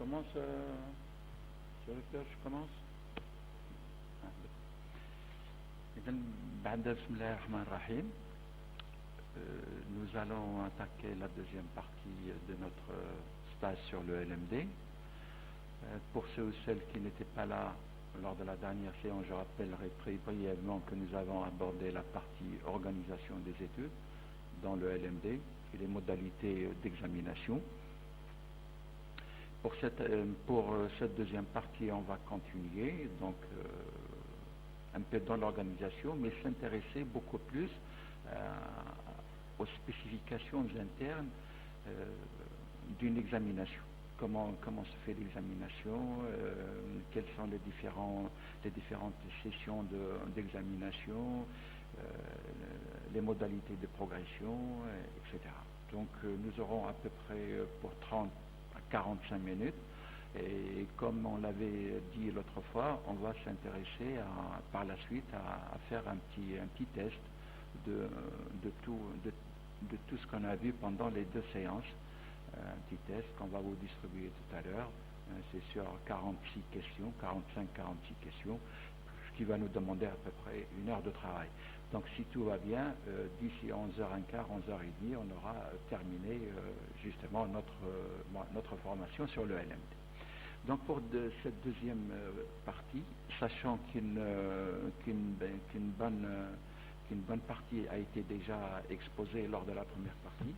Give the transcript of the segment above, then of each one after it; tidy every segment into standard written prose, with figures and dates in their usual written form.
commence, je commence. Nous allons attaquer la deuxième partie de notre stage sur le LMD. Pour ceux ou celles qui n'étaient pas là lors de la dernière séance, je rappellerai très brièvement que nous avons abordé la partie organisation des études dans le LMD et les modalités d'examination. Pour cette deuxième partie, on va continuer donc un peu dans l'organisation, mais s'intéresser beaucoup plus aux spécifications internes d'une examination. Comment se fait l'examination, quelles sont les différentes sessions d'examination, les modalités de progression, etc. Donc nous aurons à peu près pour 30 à 45 minutes. Et comme on l'avait dit l'autre fois, on va s'intéresser par la suite à faire un petit test de tout ce qu'on a vu pendant les deux séances. Un petit test qu'on va vous distribuer tout à l'heure. C'est sur 45-46 questions, ce qui va nous demander à peu près 1 heure de travail. Donc si tout va bien, d'ici 11h15, 11h30, on aura terminé justement notre formation sur le LMD. Donc pour cette deuxième partie, sachant qu'une bonne partie a été déjà exposée lors de la première partie,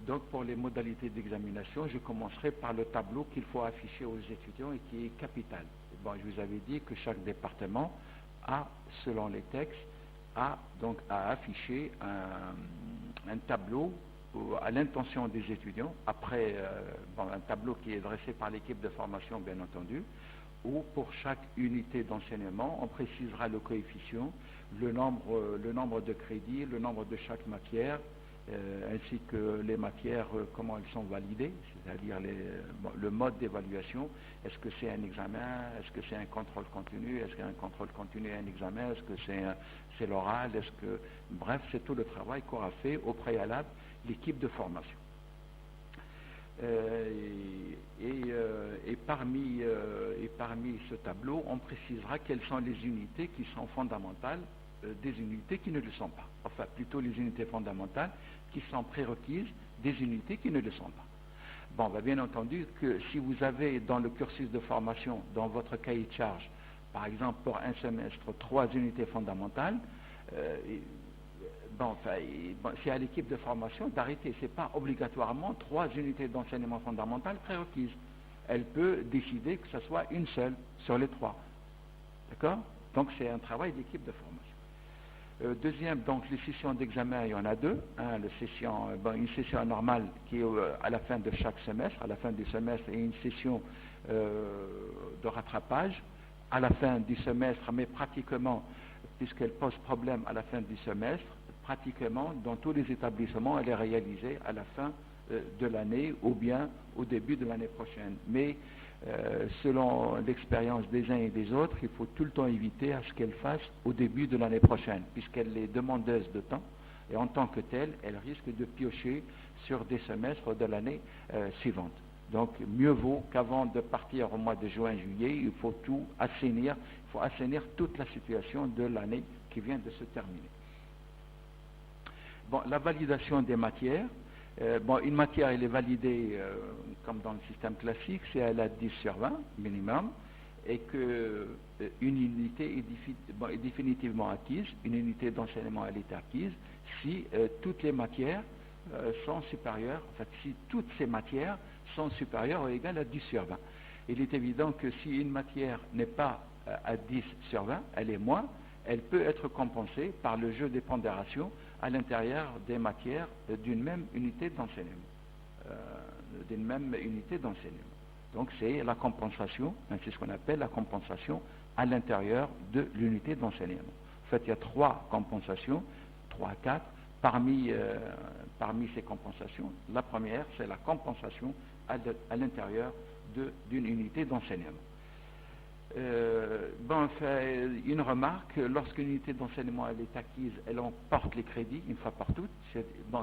donc pour les modalités d'examination, je commencerai par le tableau qu'il faut afficher aux étudiants et qui est capital. Bon, je vous avais dit que chaque département a, selon les textes, a affiché un tableau à l'intention des étudiants, après un tableau qui est dressé par l'équipe de formation bien entendu, où pour chaque unité d'enseignement, on précisera le coefficient, le nombre de crédits, le nombre de chaque matière, ainsi que les matières, comment elles sont validées, c'est-à-dire le mode d'évaluation. Est-ce que c'est un examen? Est-ce que c'est un contrôle continu? Est-ce qu'un contrôle continu est un examen? Est-ce que c'est l'oral? Bref, c'est tout le travail qu'aura fait au préalable l'équipe de formation. Et parmi ce tableau, on précisera quelles sont les unités qui sont fondamentales, des unités qui ne le sont pas. Enfin, plutôt les unités fondamentales qui sont prérequises des unités qui ne le sont pas. Bon, bien entendu que si vous avez dans le cursus de formation, dans votre cahier de charge, par exemple pour un semestre, 3 unités fondamentales, c'est à l'équipe de formation d'arrêter. Ce n'est pas obligatoirement 3 unités d'enseignement fondamental prérequises. Elle peut décider que ce soit une seule sur les 3. D'accord? Donc c'est un travail d'équipe de formation. Deuxième, donc les sessions d'examen, il y en a 2. Une session normale qui est à la fin de chaque semestre, à la fin du semestre, et une session de rattrapage à la fin du semestre, mais pratiquement, puisqu'elle pose problème à la fin du semestre, pratiquement dans tous les établissements, elle est réalisée à la fin de l'année ou bien au début de l'année prochaine. Mais selon l'expérience des uns et des autres, il faut tout le temps éviter à ce qu'elle fasse au début de l'année prochaine, puisqu'elle est demandeuse de temps, et en tant que telle, elle risque de piocher sur des semestres de l'année suivante. Donc, mieux vaut qu'avant de partir au mois de juin, juillet, il faut tout assainir, il faut assainir toute la situation de l'année qui vient de se terminer. Bon, la validation des matières. Une matière, elle est validée comme dans le système classique, si elle a 10 sur 20 minimum, et qu'une unité est définitivement acquise, une unité d'enseignement elle est acquise, si toutes les matières sont supérieures, si toutes ces matières sont supérieures ou égales à 10 sur 20. Il est évident que si une matière n'est pas à 10 sur 20, elle est moins, elle peut être compensée par le jeu des pondérations à l'intérieur des matières d'une même unité d'enseignement. Donc c'est la compensation, c'est ce qu'on appelle la compensation à l'intérieur de l'unité d'enseignement. En fait, il y a 3 compensations, 3 à 4, parmi ces compensations. La première, c'est la compensation à l'intérieur d'une unité d'enseignement. Fait une remarque, lorsqu'une unité d'enseignement elle est acquise, elle emporte les crédits une fois par toutes.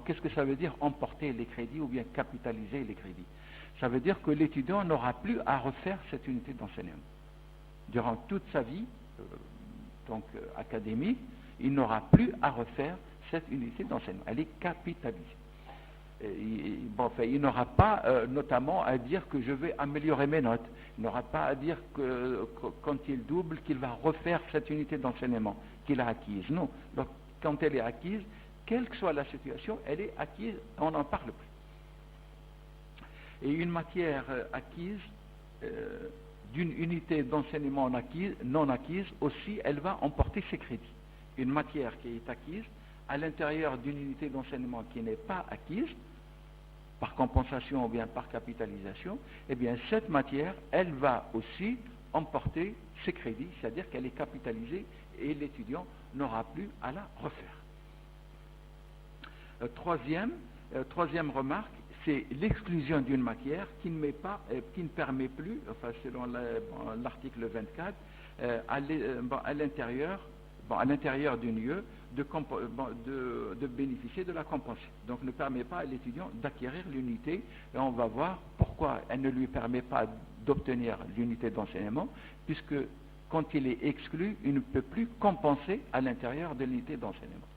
Qu'est-ce que ça veut dire emporter les crédits ou bien capitaliser les crédits? Ça veut dire que l'étudiant n'aura plus à refaire cette unité d'enseignement. Durant toute sa vie académique, il n'aura plus à refaire cette unité d'enseignement. Elle est capitalisée. Il n'aura pas notamment à dire que je vais améliorer mes notes. Il n'aura pas à dire que quand il double, qu'il va refaire cette unité d'enseignement qu'il a acquise. Non. Donc, quand elle est acquise, quelle que soit la situation, elle est acquise, on n'en parle plus. Et une matière acquise, d'une unité d'enseignement non acquise, aussi, elle va emporter ses crédits. Une matière qui est acquise, à l'intérieur d'une unité d'enseignement qui n'est pas acquise, par compensation ou bien par capitalisation, eh bien cette matière, elle va aussi emporter ses crédits, c'est-à-dire qu'elle est capitalisée et l'étudiant n'aura plus à la refaire. Troisième remarque, c'est l'exclusion d'une matière qui ne permet plus, selon l'article 24, à l'intérieur d'un lieu de bénéficier de la compensation. Donc ne permet pas à l'étudiant d'acquérir l'unité, et on va voir pourquoi elle ne lui permet pas d'obtenir l'unité d'enseignement, puisque quand il est exclu, il ne peut plus compenser à l'intérieur de l'unité d'enseignement.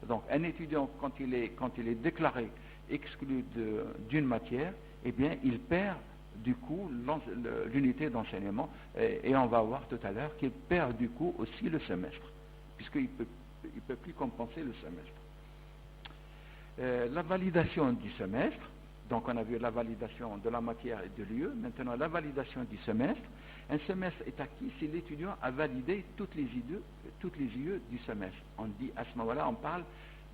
Donc un étudiant, quand il est déclaré exclu d'une matière, eh bien il perd du coup l'unité d'enseignement, et on va voir tout à l'heure qu'il perd du coup aussi le semestre, puisqu'il ne peut plus compenser le semestre. La validation du semestre, donc on a vu la validation de la matière et de l'UE, maintenant la validation du semestre. Un semestre est acquis si l'étudiant a validé toutes les UE du semestre. On dit à ce moment-là, on parle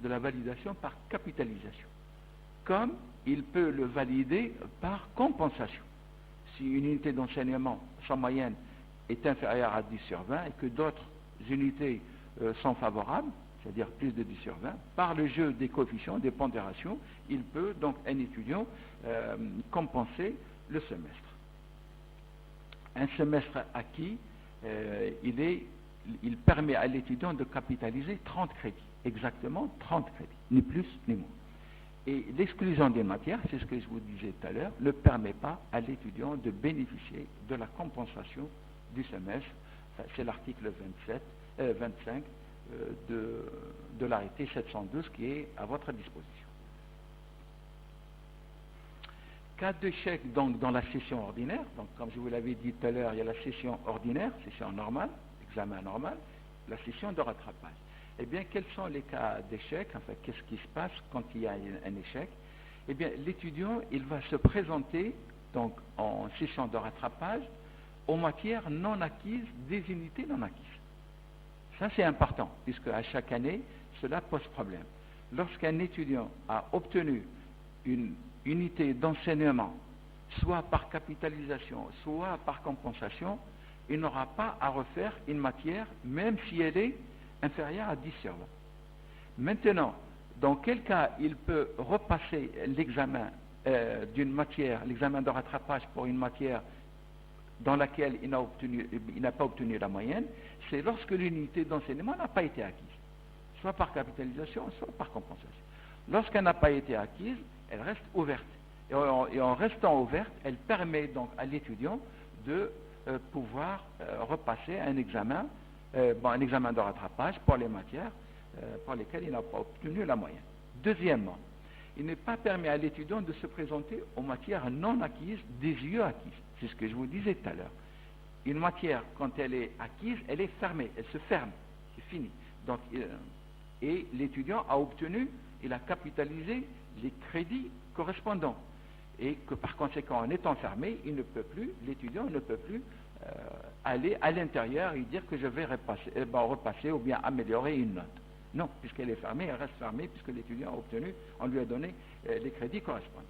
de la validation par capitalisation. Comme il peut le valider par compensation. Si une unité d'enseignement, sans moyenne, est inférieure à 10 sur 20 et que d'autres unités sont favorables, c'est-à-dire plus de 10 sur 20, par le jeu des coefficients, des pondérations, il peut donc un étudiant compenser le semestre. Un semestre acquis, il permet à l'étudiant de capitaliser 30 crédits, exactement 30 crédits, ni plus ni moins. Et l'exclusion des matières, c'est ce que je vous disais tout à l'heure, ne permet pas à l'étudiant de bénéficier de la compensation du semestre. C'est l'article 25 de l'arrêté 712 qui est à votre disposition. Cas d'échec donc dans la session ordinaire, donc comme je vous l'avais dit tout à l'heure, il y a la session ordinaire, session normale, examen normal, la session de rattrapage. Eh bien, quels sont les cas d'échec? Enfin, qu'est-ce qui se passe quand il y a un échec? Eh bien, l'étudiant, il va se présenter donc en session de rattrapage aux matières non acquises des unités non acquises. Ça, c'est important, puisque à chaque année, cela pose problème. Lorsqu'un étudiant a obtenu une unité d'enseignement, soit par capitalisation, soit par compensation, il n'aura pas à refaire une matière, même si elle est inférieure à 10 sur 20. Maintenant, dans quel cas il peut repasser l'examen d'une matière, l'examen de rattrapage pour une matière dans laquelle il n'a pas obtenu la moyenne, c'est lorsque l'unité d'enseignement n'a pas été acquise, soit par capitalisation, soit par compensation. Lorsqu'elle n'a pas été acquise, elle reste ouverte. Et en restant ouverte, elle permet donc à l'étudiant de pouvoir repasser un examen de rattrapage pour les matières pour lesquelles il n'a pas obtenu la moyenne. Deuxièmement, il n'est pas permis à l'étudiant de se présenter aux matières non acquises des UE acquises. C'est ce que je vous disais tout à l'heure. Une matière, quand elle est acquise, elle est fermée, elle se ferme, c'est fini. Donc, et l'étudiant a obtenu, il a capitalisé les crédits correspondants. Et que par conséquent, en étant fermé, l'étudiant ne peut plus aller à l'intérieur et dire que je vais repasser ou bien améliorer une note. Non, puisqu'elle est fermée, elle reste fermée, puisque l'étudiant a obtenu, on lui a donné les crédits correspondants.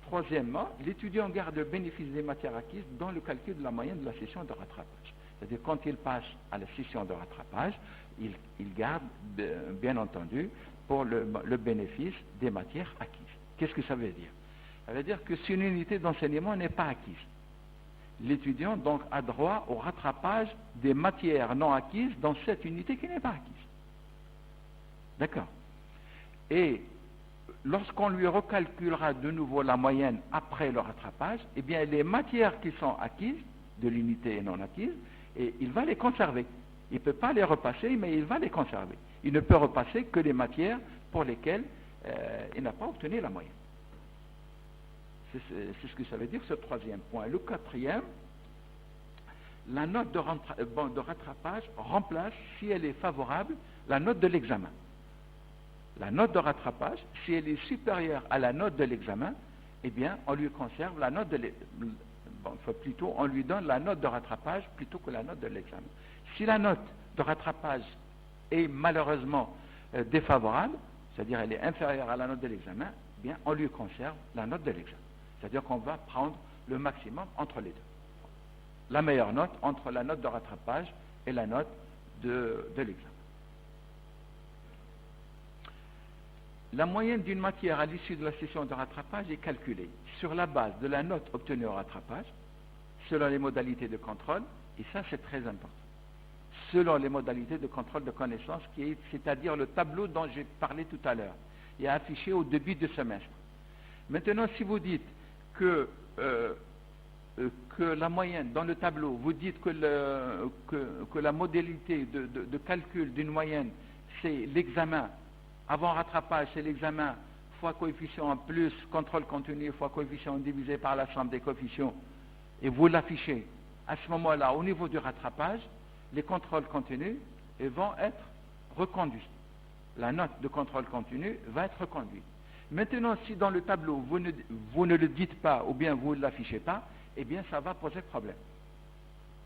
Troisièmement, l'étudiant garde le bénéfice des matières acquises dans le calcul de la moyenne de la session de rattrapage. C'est-à-dire, quand il passe à la session de rattrapage, il garde, bien entendu, pour le bénéfice des matières acquises. Qu'est-ce que ça veut dire? Ça veut dire que si une unité d'enseignement n'est pas acquise, l'étudiant donc a droit au rattrapage des matières non acquises dans cette unité qui n'est pas acquise. D'accord. Et lorsqu'on lui recalculera de nouveau la moyenne après le rattrapage, eh bien les matières qui sont acquises de l'unité non acquise, et il va les conserver. Il ne peut pas les repasser, mais il va les conserver. Il ne peut repasser que les matières pour lesquelles il n'a pas obtenu la moyenne. C'est ce que ça veut dire ce troisième point. Le quatrième, la note de rattrapage remplace, si elle est favorable, la note de l'examen. La note de rattrapage, si elle est supérieure à la note de l'examen, eh bien, on lui conserve la note de plutôt, on lui donne la note de rattrapage plutôt que la note de l'examen. Si la note de rattrapage est malheureusement défavorable, c'est-à-dire elle est inférieure à la note de l'examen, eh bien, on lui conserve la note de l'examen. C'est-à-dire qu'on va prendre le maximum entre les deux. La meilleure note entre la note de rattrapage et la note de l'examen. La moyenne d'une matière à l'issue de la session de rattrapage est calculée sur la base de la note obtenue au rattrapage, selon les modalités de contrôle, et ça c'est très important, selon les modalités de contrôle de connaissances, c'est-à-dire le tableau dont j'ai parlé tout à l'heure, et affiché au début du semestre. Maintenant, si vous dites que la moyenne, dans le tableau, vous dites que la modalité de calcul d'une moyenne, c'est l'examen, avant rattrapage, c'est l'examen fois coefficient plus contrôle continu fois coefficient divisé par la somme des coefficients, et vous l'affichez, à ce moment-là, au niveau du rattrapage, les contrôles continus vont être reconduits. La note de contrôle continu va être reconduite. Maintenant, si dans le tableau, vous ne le dites pas, ou bien vous ne l'affichez pas, eh bien, ça va poser problème.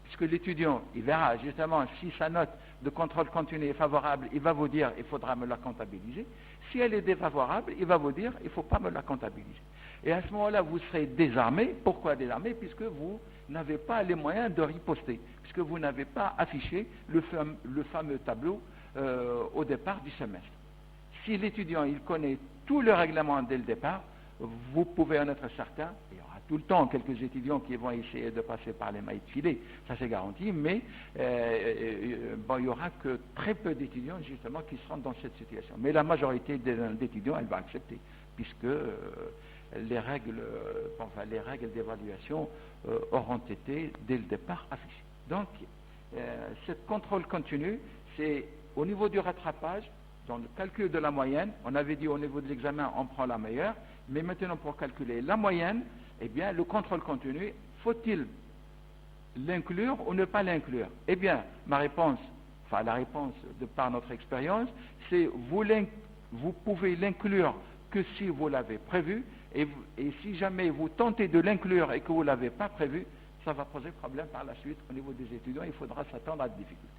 Puisque l'étudiant, il verra justement, si sa note de contrôle continu est favorable, il va vous dire, il faudra me la comptabiliser. Si elle est défavorable, il va vous dire, il ne faut pas me la comptabiliser. Et à ce moment-là, vous serez désarmé. Pourquoi désarmé? Puisque vous n'avez pas les moyens de riposter, puisque vous n'avez pas affiché le fameux tableau au départ du semestre. Si l'étudiant, il connaît tout le règlement dès le départ, vous pouvez en être certain. Il y aura tout le temps quelques étudiants qui vont essayer de passer par les mailles de filet, ça c'est garanti, mais il n'y aura que très peu d'étudiants justement qui seront dans cette situation. Mais la majorité d'étudiants, elle va accepter, puisque les règles d'évaluation auront été dès le départ affichées. Donc, ce contrôle continu, c'est au niveau du rattrapage, dans le calcul de la moyenne. On avait dit au niveau de l'examen, on prend la meilleure, mais maintenant pour calculer la moyenne, eh bien, le contrôle continu, faut-il l'inclure ou ne pas l'inclure? Eh bien, la réponse de par notre expérience, c'est vous pouvez l'inclure que si vous l'avez prévu, et si jamais vous tentez de l'inclure et que vous ne l'avez pas prévu, ça va poser problème par la suite au niveau des étudiants, il faudra s'attendre à des difficultés.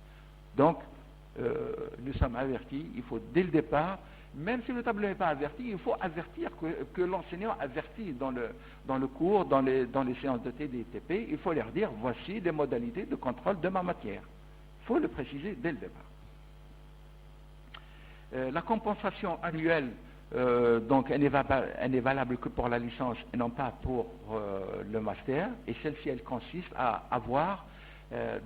Donc, nous sommes avertis, il faut dès le départ, même si le tableau n'est pas averti, il faut avertir que l'enseignant avertit dans le cours, dans les séances de TD/TP, il faut leur dire, voici les modalités de contrôle de ma matière. Il faut le préciser dès le départ. La compensation annuelle, donc elle n'est valable que pour la licence et non pas pour le master, et celle-ci, elle consiste à avoir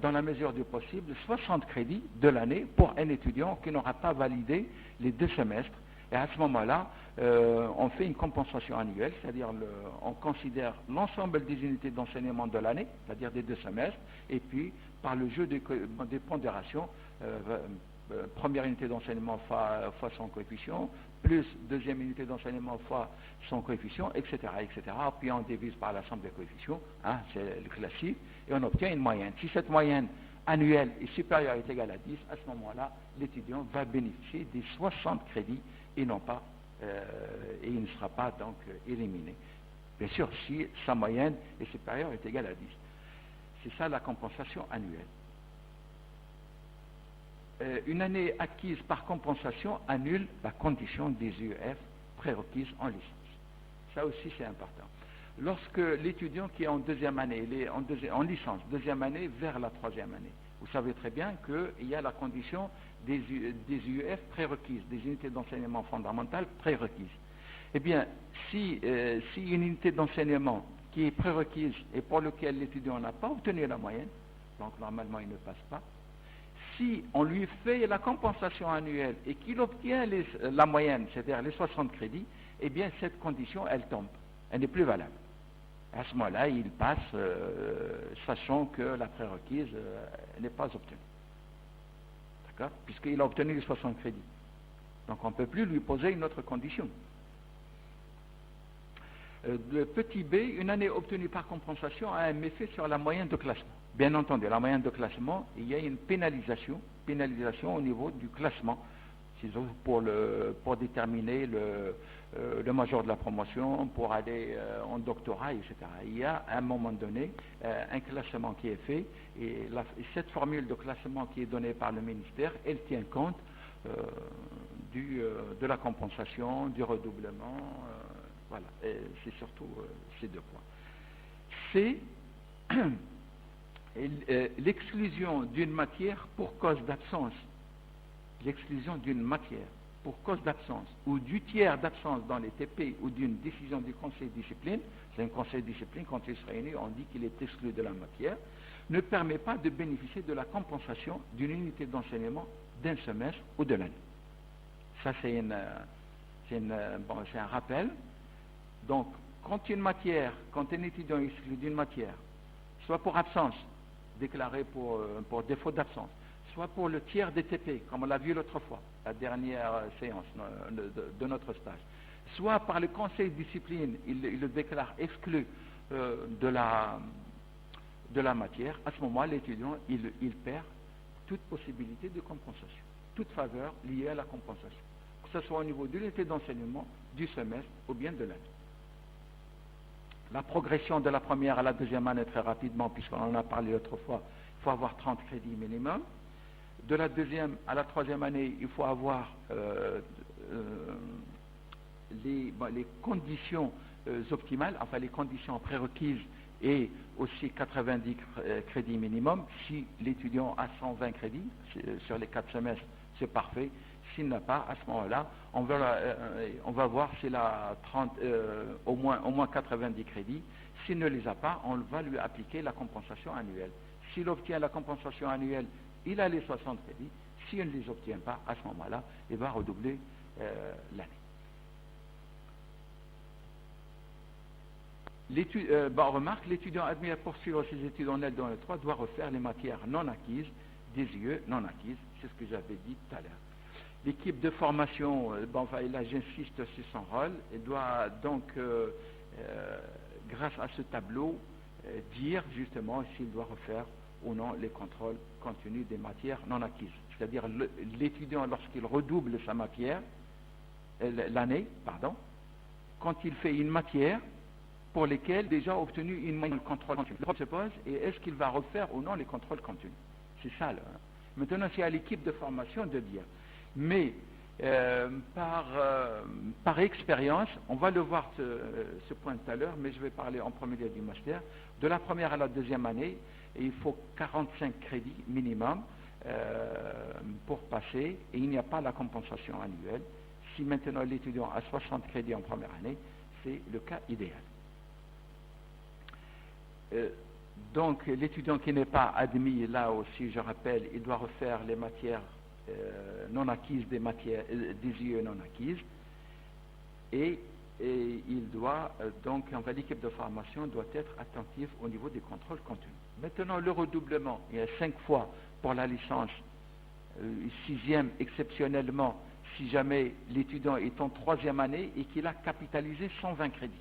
dans la mesure du possible, 60 crédits de l'année pour un étudiant qui n'aura pas validé les 2 semestres. Et à ce moment-là, on fait une compensation annuelle, c'est-à-dire on considère l'ensemble des unités d'enseignement de l'année, c'est-à-dire des 2 semestres, et puis par le jeu des pondérations, première unité d'enseignement fois son coefficient, plus deuxième unité d'enseignement fois son coefficient, etc., etc. Puis on divise par la somme des coefficients, c'est le classique, et on obtient une moyenne. Si cette moyenne annuelle est supérieure ou égale à 10, à ce moment-là, l'étudiant va bénéficier des 60 crédits et non pas, et il ne sera pas donc éliminé. Bien sûr, si sa moyenne est supérieure ou égale à 10. C'est ça la compensation annuelle. Une année acquise par compensation annule la condition des UEF prérequises en licence. Ça aussi c'est important. Lorsque l'étudiant qui est en deuxième année, il est en licence, deuxième année vers la troisième année, vous savez très bien qu'il y a la condition des UEF prérequises, des unités d'enseignement fondamentales prérequises. Eh bien, si une unité d'enseignement qui est prérequise et pour lequel l'étudiant n'a pas obtenu la moyenne, donc normalement il ne passe pas, si on lui fait la compensation annuelle et qu'il obtient la moyenne, c'est-à-dire les 60 crédits, eh bien cette condition, elle tombe, elle n'est plus valable. À ce moment-là, il passe, sachant que la prérequise n'est pas obtenue. D'accord? Puisqu'il a obtenu les 60 crédits. Donc on ne peut plus lui poser une autre condition. Le petit b, une année obtenue par compensation a un effet sur la moyenne de classement. Bien entendu, la moyenne de classement, il y a une pénalisation au niveau du classement, pour déterminer le major de la promotion, pour aller en doctorat, etc. Il y a à un moment donné un classement qui est fait, et cette formule de classement qui est donnée par le ministère, elle tient compte de la compensation, du redoublement, voilà, c'est surtout ces deux points. C'est l'exclusion d'une matière pour cause d'absence. L'exclusion d'une matière pour cause d'absence ou du tiers d'absence dans les TP ou d'une décision du conseil de discipline, c'est un conseil de discipline, quand il se réunit, on dit qu'il est exclu de la matière, ne permet pas de bénéficier de la compensation d'une unité d'enseignement d'un semestre ou de l'année. Ça, c'est un rappel. Donc, quand un étudiant est exclu d'une matière, soit pour absence, déclarée pour défaut d'absence, soit pour le tiers des TP, comme on l'a vu l'autre fois, la dernière séance de notre stage, soit par le conseil de discipline, il le déclare exclu de la matière, à ce moment, l'étudiant, il perd toute possibilité de compensation, toute faveur liée à la compensation, que ce soit au niveau de l'unité d'enseignement, du semestre ou bien de l'année. La progression de la première à la deuxième année, très rapidement, puisqu'on en a parlé l'autre fois, il faut avoir 30 crédits minimum. De la deuxième à la troisième année, il faut avoir les conditions optimales, enfin les conditions prérequises et aussi 90 crédits minimum. Si l'étudiant a 120 crédits sur les 4 semestres, c'est parfait. S'il n'a pas, à ce moment-là, on va voir s'il a au moins 90 crédits. S'il ne les a pas, on va lui appliquer la compensation annuelle. S'il obtient la compensation annuelle, il a les 60 crédits. S'il ne les obtient pas, à ce moment-là, il va redoubler l'année. Remarque, l'étudiant admis à poursuivre ses études en L dans le 3 doit refaire les matières non acquises, des IE non acquises, c'est ce que j'avais dit tout à l'heure. L'équipe de formation, là j'insiste sur son rôle, elle doit donc, grâce à ce tableau, dire justement s'il doit refaire ou non les contrôles contenus des matières non acquises. C'est-à-dire l'étudiant, lorsqu'il redouble sa matière, l'année, quand il fait une matière pour lesquelles déjà obtenu une moyenne de contrôle continu. Le problème se pose, et est-ce qu'il va refaire ou non les contrôles continus? C'est ça là. Maintenant, c'est à l'équipe de formation de dire. Mais par expérience, on va le voir ce point tout à l'heure, mais je vais parler en premier lieu du master. De la première à la deuxième année, il faut 45 crédits minimum pour passer, et il n'y a pas la compensation annuelle. Si maintenant l'étudiant a 60 crédits en première année, c'est le cas idéal. Donc l'étudiant qui n'est pas admis, là aussi je rappelle, il doit refaire les matières non acquises, des IE non acquises, et il doit donc, l'équipe de formation doit être attentive au niveau des contrôles contenus. Maintenant, le redoublement, il y a 5 fois pour la licence, 6e exceptionnellement, si jamais l'étudiant est en 3e année et qu'il a capitalisé 120 crédits.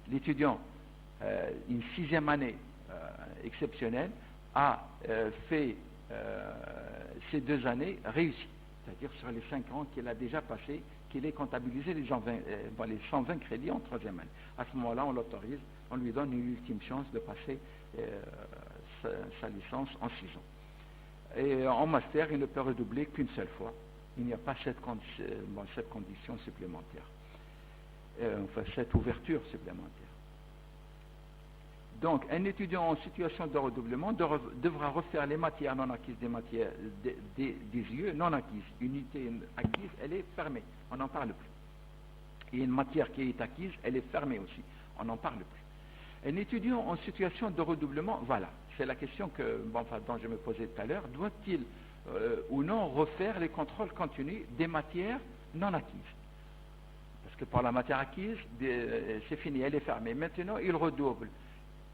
L'étudiant, une 6e année exceptionnelle, a fait ces 2 années réussies, c'est-à-dire sur les 5 ans qu'il a déjà passé, qu'il ait comptabilisé les 120 crédits en 3e année. À ce moment-là, on l'autorise, on lui donne une ultime chance de passer sa licence en 6 ans. Et en master, il ne peut redoubler qu'une seule fois. Il n'y a pas cette condition supplémentaire, cette ouverture supplémentaire. Donc, un étudiant en situation de redoublement devra refaire les matières non acquises des IE non acquises. Une unité acquise, elle est fermée, on n'en parle plus. Et une matière qui est acquise, elle est fermée aussi, On n'en parle plus. Un étudiant en situation de redoublement, voilà, c'est la question dont je me posais tout à l'heure, doit-il ou non refaire les contrôles continus des matières non acquises? Parce que pour la matière acquise, c'est fini, elle est fermée. Maintenant, il redouble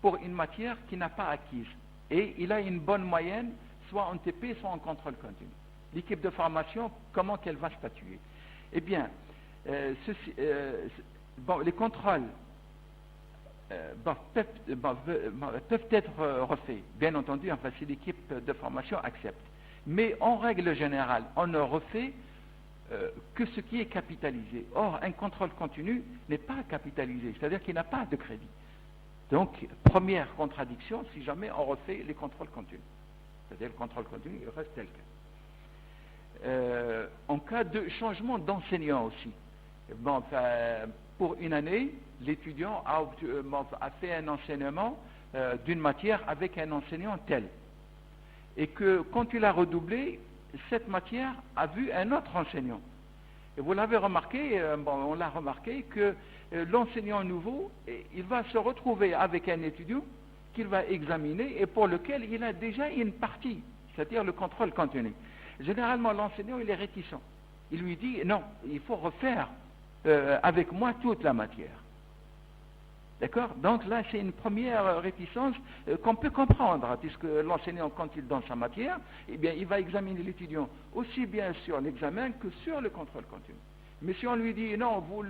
pour une matière qui n'a pas acquise. Et il a une bonne moyenne, soit en TP, soit en contrôle continu. L'équipe de formation, comment qu'elle va statuer? Eh bien, les contrôles peuvent être refaits, bien entendu, enfin, si l'équipe de formation accepte. Mais en règle générale, on ne refait que ce qui est capitalisé. Or, un contrôle continu n'est pas capitalisé, c'est-à-dire qu'il n'a pas de crédit. Donc, première contradiction, si jamais on refait les contrôles continus. C'est-à-dire le contrôle continu, il reste tel quel. En cas de changement d'enseignant aussi, pour une année, l'étudiant a fait un enseignement d'une matière avec un enseignant tel. Et que quand il a redoublé, cette matière a vu un autre enseignant. Et vous l'avez remarqué, on l'a remarqué, que l'enseignant nouveau, il va se retrouver avec un étudiant qu'il va examiner et pour lequel il a déjà une partie, c'est-à-dire le contrôle continu. Généralement, l'enseignant, il est réticent. Il lui dit, non, il faut refaire avec moi toute la matière. D'accord? Donc là, c'est une première réticence qu'on peut comprendre, puisque l'enseignant, quand il donne sa matière, eh bien, il va examiner l'étudiant aussi bien sur l'examen que sur le contrôle continu. Mais si on lui dit, non, vous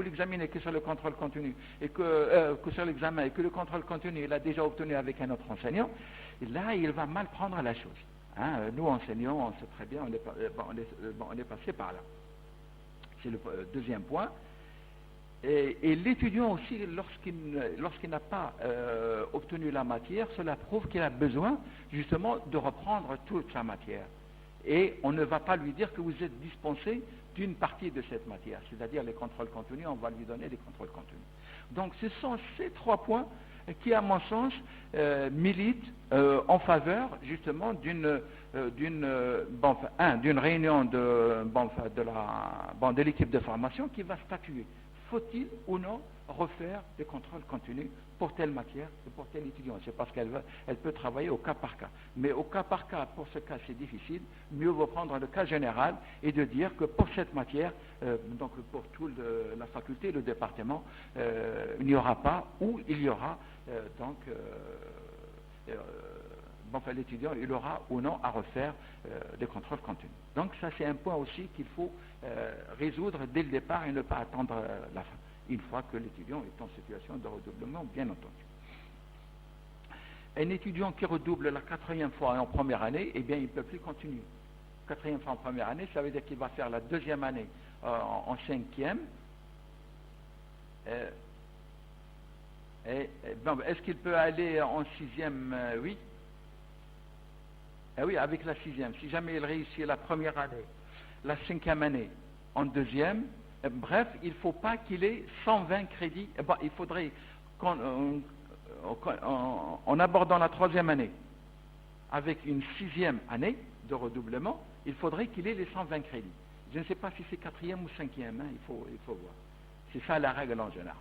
l'examinez que sur le contrôle continu, et que sur l'examen, et que le contrôle continu, il a déjà obtenu avec un autre enseignant, et là, il va mal prendre la chose. Hein? Nous, enseignants, on sait très bien, on est passé par là. C'est le deuxième point. Et l'étudiant aussi, lorsqu'il n'a pas obtenu la matière, cela prouve qu'il a besoin justement de reprendre toute sa matière. Et on ne va pas lui dire que vous êtes dispensé d'une partie de cette matière, c'est-à-dire les contrôles contenus, on va lui donner les contrôles contenus. Donc ce sont ces trois points qui, à mon sens, militent en faveur justement d'une réunion de l'équipe de formation qui va statuer. Faut-il ou non refaire des contrôles continus pour telle matière et pour tel étudiant? C'est parce qu'elle peut travailler au cas par cas. Mais au cas par cas, pour ce cas, c'est difficile. Mieux vaut prendre le cas général et de dire que pour cette matière, donc pour toute la faculté, le département, il n'y aura pas, ou il y aura, l'étudiant, il aura ou non à refaire des contrôles continus. Donc ça, c'est un point aussi qu'il faut résoudre dès le départ et ne pas attendre la fin, une fois que l'étudiant est en situation de redoublement, bien entendu. Un étudiant qui redouble la 4e fois en première année, eh bien, il ne peut plus continuer. 4e fois en première année, ça veut dire qu'il va faire la 2e année en 5e. Est-ce qu'il peut aller en 6e? Oui. Eh oui, avec la 6e. Si jamais il réussit la première année, la 5e année en 2e, bref, il ne faut pas qu'il ait 120 crédits. Il faudrait en abordant la 3e année avec une 6e année de redoublement, il faudrait qu'il ait les 120 crédits. Je ne sais pas si c'est 4e ou 5e, il faut voir. C'est ça la règle en général.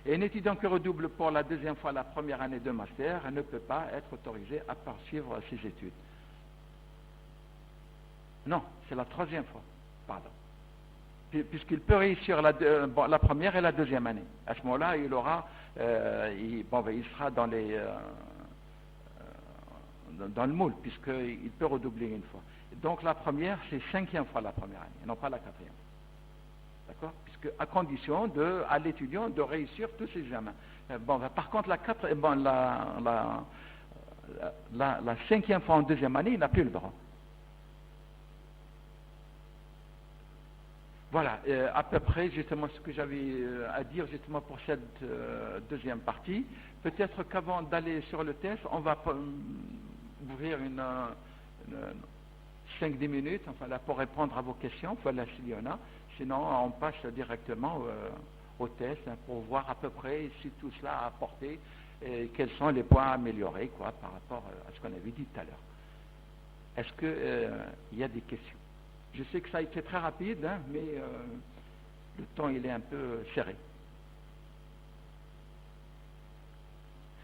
Et un étudiant qui redouble pour la 2e fois la première année de master ne peut pas être autorisé à poursuivre ses études. Non, c'est la 3e fois, pardon. Puisqu'il peut réussir la première et la 2e année. À ce moment-là, il sera dans le moule, puisqu'il peut redoubler une fois. Donc la première, c'est 5e fois la première année, et non pas la 4e. D'accord? Puisque à condition à l'étudiant de réussir tous ses examens. Par contre, la 5e fois en 2e année, il n'a plus le droit. Voilà, à peu près justement ce que j'avais à dire justement pour cette 2e partie. Peut-être qu'avant d'aller sur le test, on va ouvrir une 5-10 minutes pour répondre à vos questions, voilà s'il y en a. Sinon, on passe directement au test pour voir à peu près si tout cela a apporté et quels sont les points à améliorer par rapport à ce qu'on avait dit tout à l'heure. Est-ce qu'il y a des questions? Je sais que ça a été très rapide, mais le temps il est un peu serré.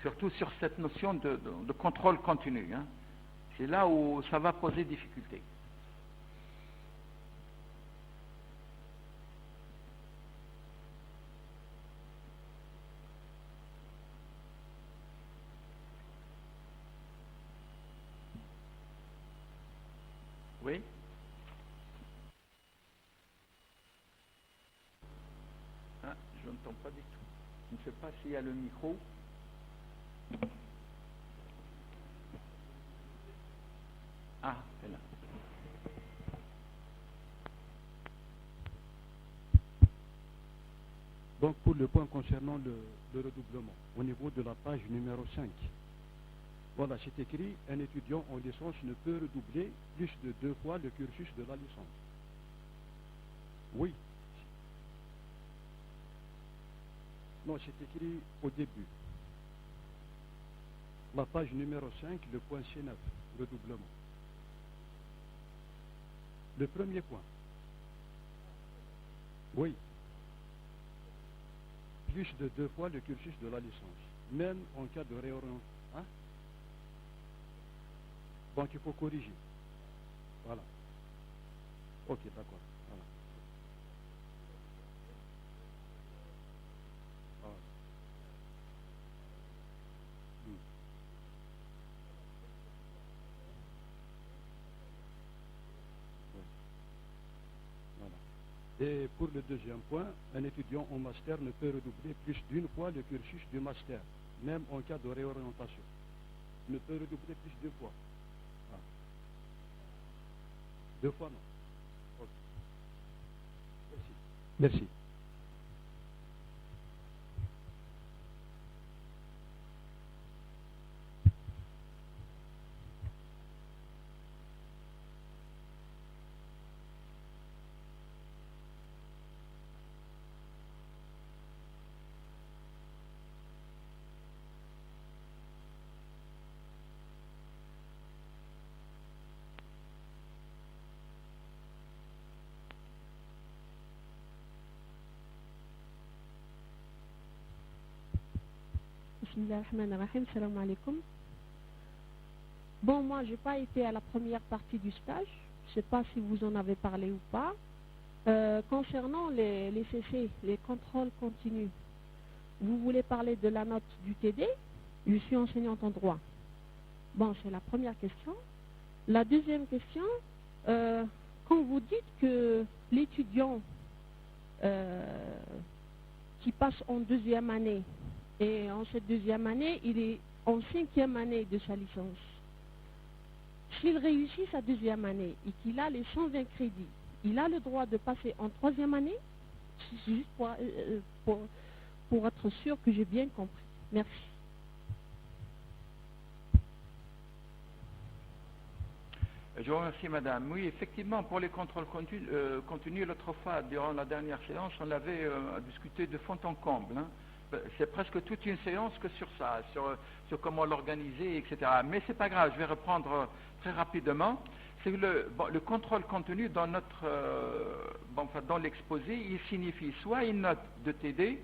surtout sur cette notion de contrôle continu. Hein. C'est là où ça va poser difficulté. Oui? Ah, je n'entends pas du tout. Je ne sais pas s'il y a le micro. Ah, c'est là. Donc pour le point concernant le redoublement, au niveau de la page numéro 5, voilà, c'est écrit, un étudiant en licence ne peut redoubler plus de 2 fois le cursus de la licence. Oui. Non, c'est écrit au début. La page numéro 5, le point C9, redoublement. Le premier point. Oui. Plus de 2 fois le cursus de la licence, même en cas de réorientation. Hein? Donc il faut corriger. Voilà. Ok, d'accord. Voilà. Ah. Hmm. Oui. Voilà. Et pour le deuxième point, un étudiant en master ne peut redoubler plus d'une fois le cursus du master, même en cas de réorientation. Ne peut redoubler plus de 2 fois. Ah. 2 fois, non. Ok. Merci. Merci. Bismillahirrahmanirrahim, salam alaikum. Bon, moi, je n'ai pas été à la première partie du stage. Je ne sais pas si vous en avez parlé ou pas. Concernant les CC, les contrôles continus, vous voulez parler de la note du TD? Je suis enseignante en droit. Bon, c'est la première question. La deuxième question, quand vous dites que l'étudiant qui passe en deuxième année, et en cette deuxième année, il est en 5e année de sa licence. S'il réussit sa deuxième année et qu'il a les 120 crédits, il a le droit de passer en 3e année? C'est juste pour être sûr que j'ai bien compris. Merci. Je vous remercie, madame. Oui, effectivement, pour les contrôles continus, l'autre fois, durant la dernière séance, on avait discuté de fond en comble. Hein. C'est presque toute une séance que sur ça, sur comment l'organiser, etc. Mais c'est pas grave, je vais reprendre très rapidement. C'est que le contrôle continu dans dans l'exposé, il signifie soit une note de TD,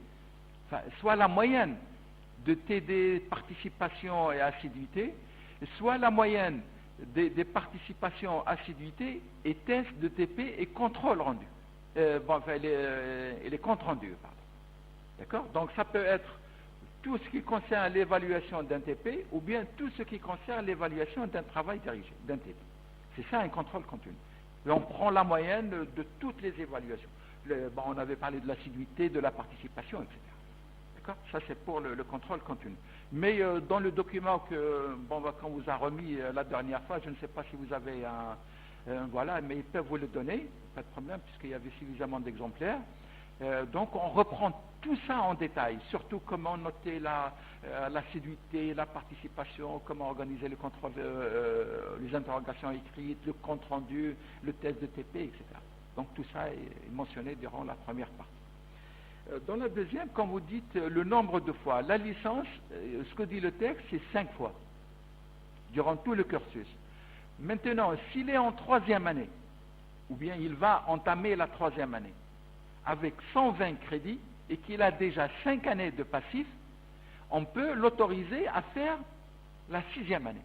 soit la moyenne de TD, participation et assiduité, soit la moyenne des participations, assiduité et tests de TP et contrôle rendu. Et les comptes rendus, pardon. D'accord? Donc ça peut être tout ce qui concerne l'évaluation d'un TP ou bien tout ce qui concerne l'évaluation d'un travail dirigé, d'un TP. C'est ça un contrôle continu. Et on prend la moyenne de toutes les évaluations. On avait parlé de l'assiduité, de la participation, etc. D'accord? Ça c'est pour le contrôle continu. Mais dans le document qu'on vous a remis la dernière fois, je ne sais pas si vous avez voilà, mais ils peuvent vous le donner, pas de problème, puisqu'il y avait suffisamment d'exemplaires. Donc on reprend tout ça en détail, surtout comment noter l'assiduité, la participation, comment organiser le contrôle, les interrogations écrites, le compte rendu, le test de TP, etc. Donc tout ça est mentionné durant la première partie. Dans la deuxième, quand vous dites le nombre de fois, la licence, ce que dit le texte, c'est 5 fois, durant tout le cursus. Maintenant, s'il est en 3e année, ou bien il va entamer la 3e année, avec 120 crédits, et qu'il a déjà 5 années de passif, on peut l'autoriser à faire la 6e année.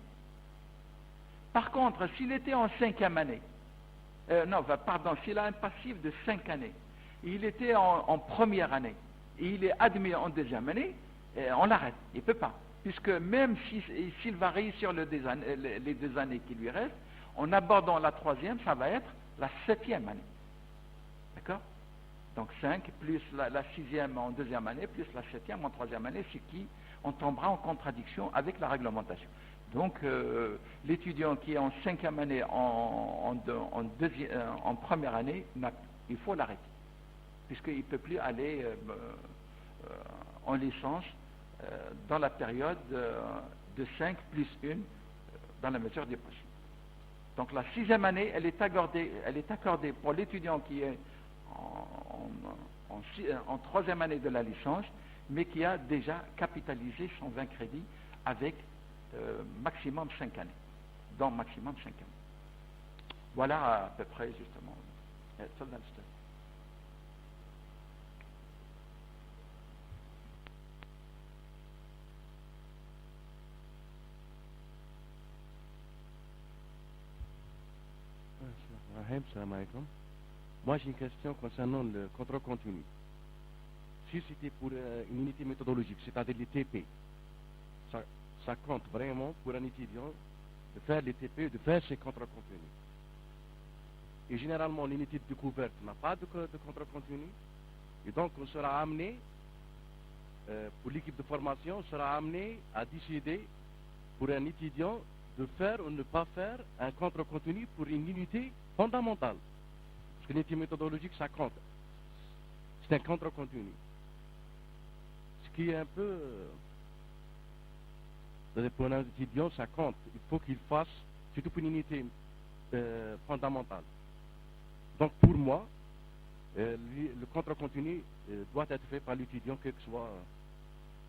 Par contre, s'il était en 5e année, s'il a un passif de 5 années, il était en première année, et il est admis en 2e année, on l'arrête, il ne peut pas. Puisque même s'il va réussir les 2 années qui lui restent, en abordant la 3e, ça va être la 7e année. D'accord? Donc 5 plus la 6e en 2e année, plus la 7e en 3e année, ce qui on tombera en contradiction avec la réglementation. Donc l'étudiant qui est en 5e année, en première année, il faut l'arrêter, puisqu'il ne peut plus aller en licence dans la période de 5 plus 1 dans la mesure des possibles. Donc la 6e année, elle est accordée pour l'étudiant qui est en 3e année de la licence, mais qui a déjà capitalisé son 20 crédits avec maximum 5 années. Donc maximum 5 années. Voilà à peu près justement. Salam alaikum. Moi j'ai une question concernant le contrôle continu. Si c'était pour une unité méthodologique, c'est-à-dire les TP, ça compte vraiment pour un étudiant de faire les TP, de faire ses contrôles continus. Et généralement l'unité de découverte n'a pas de contrôle continu. Et donc on sera amené, pour l'équipe de formation, on sera amené à décider pour un étudiant de faire ou ne pas faire un contrôle continu pour une unité fondamentale. Parce que l'unité méthodologique, ça compte. C'est un contrôle continu. Ce qui est un peu... pour un étudiant, ça compte. Il faut qu'il fasse, surtout pour une unité fondamentale. Donc pour moi, le contrôle continu doit être fait par l'étudiant, quelle que soit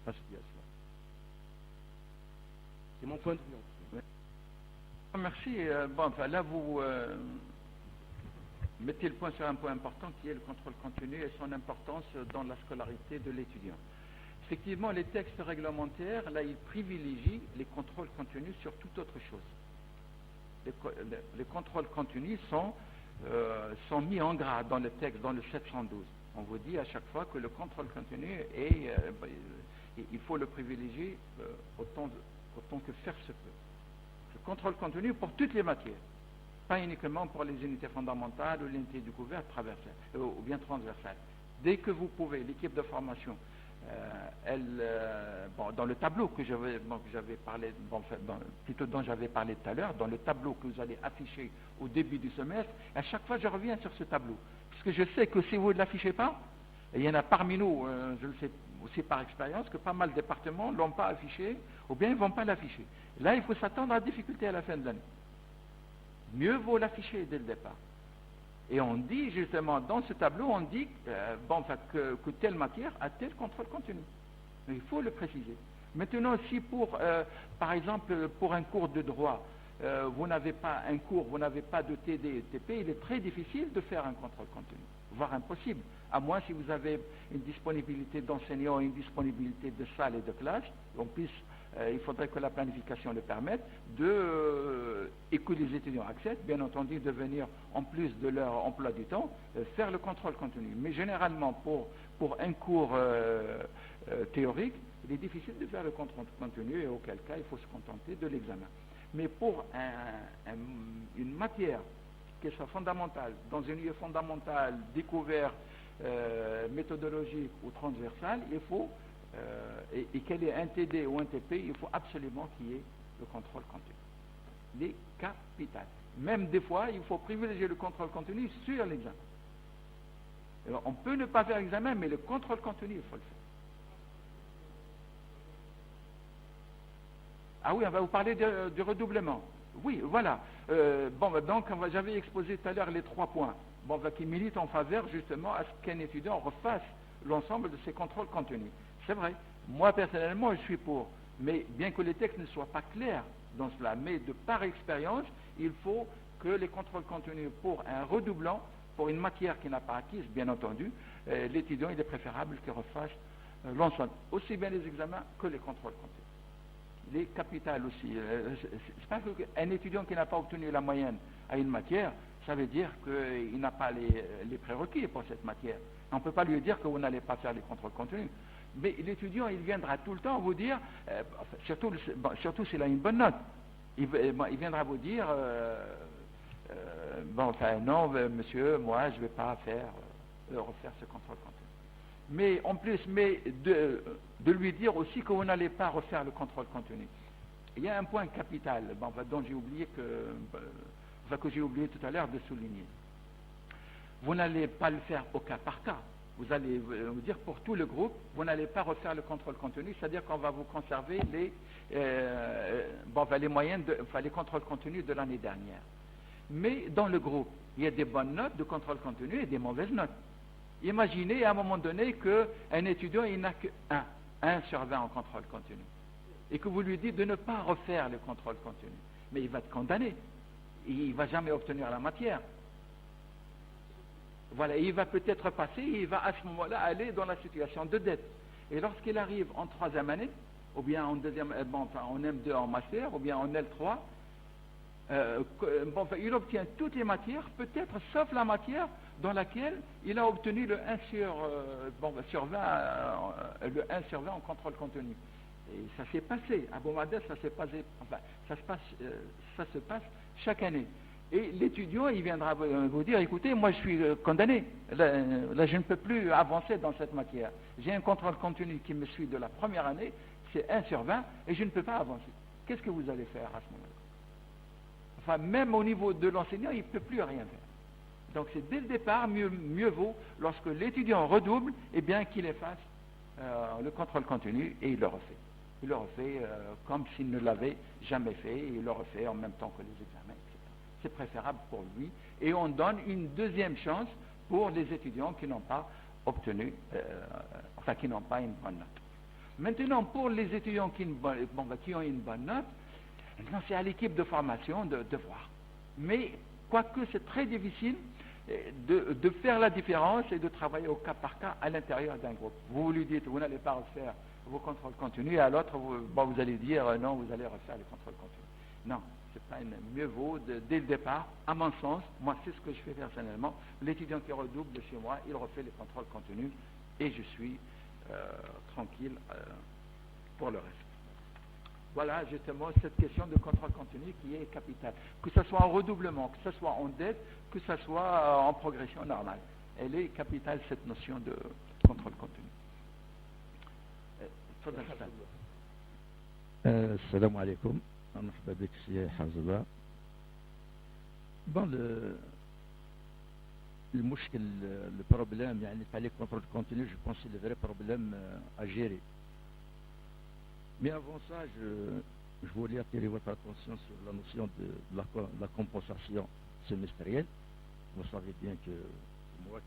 sa situation. C'est mon point de vue. Merci. Là, vous mettez le point sur un point important qui est le contrôle continu et son importance dans la scolarité de l'étudiant. Effectivement, les textes réglementaires, là, ils privilégient les contrôles continus sur toute autre chose. Les contrôles continus sont mis en gras dans le texte, dans le 712. On vous dit à chaque fois que le contrôle continu il faut le privilégier autant que faire se peut. Le contrôle continu pour toutes les matières, pas uniquement pour les unités fondamentales ou l'unité découverte ou bien transversale. Dès que vous pouvez, l'équipe de formation, dans le tableau que j'avais parlé, dont j'avais parlé tout à l'heure, dans le tableau que vous allez afficher au début du semestre, à chaque fois je reviens sur ce tableau, parce que je sais que si vous ne l'affichez pas, et il y en a parmi nous, je le sais aussi par expérience, que pas mal de départements ne l'ont pas affiché, ou bien ils ne vont pas l'afficher. Là, il faut s'attendre à difficulté à la fin de l'année. Mieux vaut l'afficher dès le départ. Et on dit justement, dans ce tableau, on dit que telle matière a tel contrôle continu. Mais il faut le préciser. Maintenant, si par exemple, pour un cours de droit, vous n'avez pas un cours, vous n'avez pas de TD et TP, il est très difficile de faire un contrôle continu, voire impossible. À moins si vous avez une disponibilité d'enseignants, une disponibilité de salle et de classe, en plus, il faudrait que la planification le permette, et que les étudiants acceptent, bien entendu, de venir, en plus de leur emploi du temps, faire le contrôle continu. Mais généralement, pour un cours théorique, il est difficile de faire le contrôle continu, et auquel cas, il faut se contenter de l'examen. Mais pour une matière, qu'elle soit fondamentale, dans une lieu fondamental, découvert, méthodologique ou transversale, il faut, et qu'elle ait un TD ou un TP, il faut absolument qu'il y ait le contrôle continu. Les capitales. Même des fois, il faut privilégier le contrôle continu sur l'examen. Alors, on peut ne pas faire l'examen, mais le contrôle continu, il faut le faire. Ah oui, on va vous parler du redoublement. Oui, voilà. Donc, j'avais exposé tout à l'heure les 3 points qui militent en faveur, justement, à ce qu'un étudiant refasse l'ensemble de ses contrôles continus. C'est vrai. Moi, personnellement, je suis pour. Mais bien que les textes ne soient pas clairs dans cela, mais de par expérience, il faut que les contrôles continus pour un redoublant, pour une matière qui n'a pas acquise, bien entendu, l'étudiant, il est préférable qu'il refasse l'ensemble, aussi bien les examens que les contrôles continus. Les capitales aussi. C'est pas qu'un étudiant qui n'a pas obtenu la moyenne à une matière, ça veut dire qu'il n'a pas les prérequis pour cette matière. On ne peut pas lui dire que vous n'allez pas faire les contrôles continus. Mais l'étudiant, il viendra tout le temps vous dire, surtout s'il a une bonne note, il viendra vous dire, non, monsieur, moi, je ne vais pas refaire ce contrôle continu. Mais en plus, de lui dire aussi que vous n'allez pas refaire le contrôle continu. Il y a un point capital dont j'ai oublié que j'ai oublié tout à l'heure de souligner. Vous n'allez pas le faire au cas par cas. Vous allez vous dire pour tout le groupe, vous n'allez pas refaire le contrôle continu, c'est-à-dire qu'on va vous conserver les moyennes, les contrôles continus de l'année dernière. Mais dans le groupe, il y a des bonnes notes de contrôle continu et des mauvaises notes. Imaginez à un moment donné qu'un étudiant il n'a que 1 sur 20 en contrôle continu, et que vous lui dites de ne pas refaire le contrôle continu. Mais il va être condamné. Il ne va jamais obtenir la matière. Voilà, il va peut-être passer, et il va à ce moment-là aller dans la situation de dette. Et lorsqu'il arrive en 3e année, ou bien en en M2 en master, ou bien en L3, il obtient toutes les matières, peut-être sauf la matière dans laquelle il a obtenu le 1 sur 20 en contrôle continu. Et ça s'est passé, à Boumadès, ça se passe chaque année. Et l'étudiant, il viendra vous dire, écoutez, moi je suis condamné, là je ne peux plus avancer dans cette matière. J'ai un contrôle continu qui me suit de la première année, c'est 1 sur 20, et je ne peux pas avancer. Qu'est-ce que vous allez faire à ce moment-là? Même au niveau de l'enseignant, il ne peut plus rien faire. Donc c'est dès le départ, mieux vaut, lorsque l'étudiant redouble, qu'il efface le contrôle continu, et il le refait. Il le refait comme s'il ne l'avait jamais fait, et il le refait en même temps que les examens, etc. C'est préférable pour lui, et on donne une deuxième chance pour les étudiants qui n'ont pas obtenu, qui n'ont pas une bonne note. Maintenant, pour les étudiants qui ont une bonne note, c'est à l'équipe de formation de voir. Mais, quoique c'est très difficile de faire la différence et de travailler au cas par cas à l'intérieur d'un groupe. Vous lui dites, vous n'allez pas refaire vos contrôles continus, et à l'autre, vous allez dire, non, vous allez refaire les contrôles continus. Non, c'est pas mieux vaut, dès le départ, à mon sens, moi c'est ce que je fais personnellement, l'étudiant qui redouble de chez moi, il refait les contrôles continus, et je suis tranquille pour le reste. Voilà justement cette question de contrôle continu qui est capitale. Que ce soit en redoublement, que ce soit en dette, que ce soit en progression normale. Elle est capitale, cette notion de contrôle continu. السلام عليكم مرحبا بك سي حافظ الله. المشكل le problème يعني تاع لي contrôle continu, je pense que c'est le vrai problème à gérer. Mais avant ça, je voulais attirer votre attention sur la notion de la compensation semestrielle. Vous savez bien que c'est moi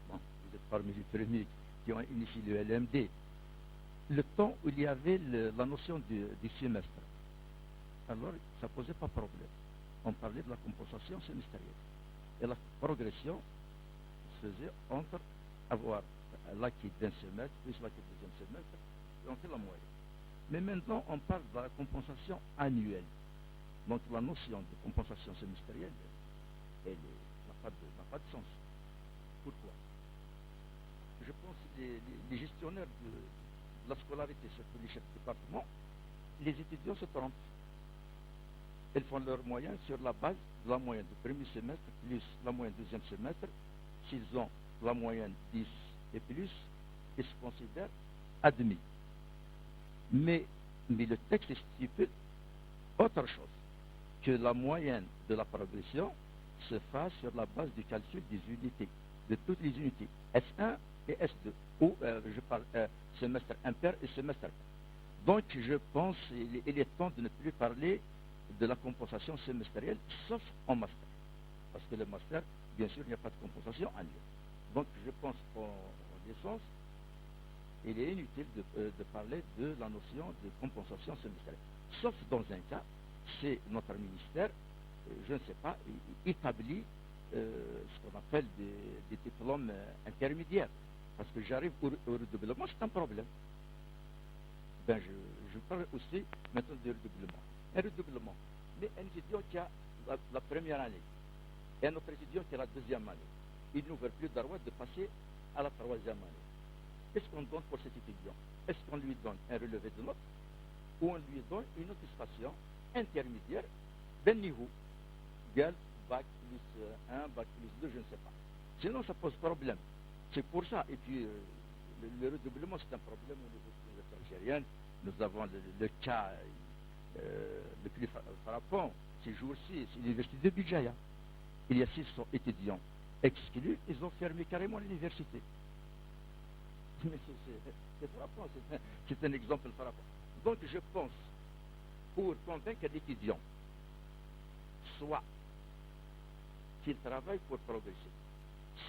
vous êtes parmi les premiers qui ont initié le LMD. Le temps où il y avait la notion du semestre, alors ça ne posait pas de problème. On parlait de la compensation semestrielle. Et la progression se faisait entre avoir l'acquis d'un semestre, plus l'acquis du deuxième semestre, et on fait la moyenne. Mais maintenant, on parle de la compensation annuelle. Donc la notion de compensation semestrielle, elle n'a pas de sens. Pourquoi? Je pense que les gestionnaires de la scolarité, surtout les chefs de département, les étudiants se trompent. Ils font leur moyenne sur la base de la moyenne du premier semestre plus la moyenne du deuxième semestre. S'ils ont la moyenne 10 et plus, ils se considèrent admis. Mais le texte stipule autre chose, que la moyenne de la progression se fasse sur la base du calcul des unités, de toutes les unités, S1 et S2, ou je parle semestre impair et semestre pair. Donc je pense qu'il est temps de ne plus parler de la compensation semestrielle, sauf en master. Parce que le master, bien sûr, il n'y a pas de compensation annuelle. Donc je pense qu'en licence, il est inutile de parler de la notion de compensation semestrielle. Sauf dans un cas, c'est notre ministère, je ne sais pas, établit ce qu'on appelle des diplômes intermédiaires. parce que j'arrive au redoublement, c'est un problème. Ben, je parle aussi maintenant de redoublement. Un redoublement. Mais un étudiant qui a la première année et un autre étudiant qui a la deuxième année, il n'ouvre plus le droit de passer à la troisième année. Qu'est-ce qu'on donne pour cet étudiant? Est-ce qu'on lui donne un relevé de notes ou on lui donne une attestation intermédiaire d'un niveau égal bac plus 1, bac plus 2, je ne sais pas. Sinon, ça pose problème. C'est pour ça. Et puis, le redoublement, c'est un problème au niveau de l'université algérienne. Nous avons le cas le plus frappant ces jours-ci, c'est l'université de Bijaya. Il y a 600 étudiants exclus, ils ont fermé carrément l'université. Mais c'est frappant, c'est un exemple frappant. Donc je pense, pour convaincre l'étudiant, soit qu'il travaille pour progresser,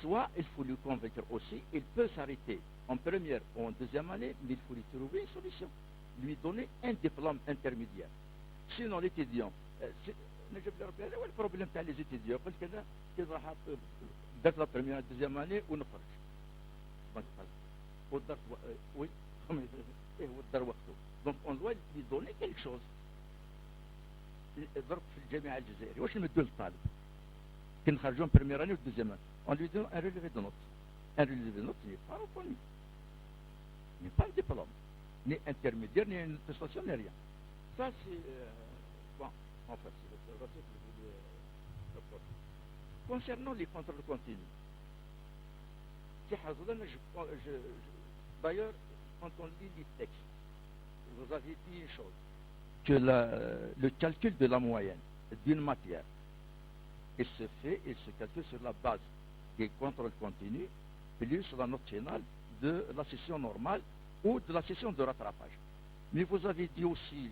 soit il faut lui convaincre aussi, il peut s'arrêter en première ou en deuxième année, mais il faut lui trouver une solution, lui donner un diplôme intermédiaire. Sinon l'étudiant, le problème c'est les étudiants, parce que là, il va faire la première et la deuxième année ou ne pas. Oui, donc on doit lui donner quelque chose. ضرب في الجامعة الجزائرية واش نمدوا للطالب كي نخرجوا من première année ou deuxième année on lui donne un relevé de notes. Un relevé de notes n'est pas reconnu, n'est pas un diplôme, ni intermédiaire, ni une attestation, ni rien. Ça c'est bon, en fait c'est l'observation que je voulais rapporter. Concernant les contrôles continus, d'ailleurs, quand on lit les textes, vous avez dit une chose, que le calcul de la moyenne d'une matière, il se calcule sur la base des contrôles continus, plus la note finale de la session normale ou de la session de rattrapage. Mais vous avez dit aussi,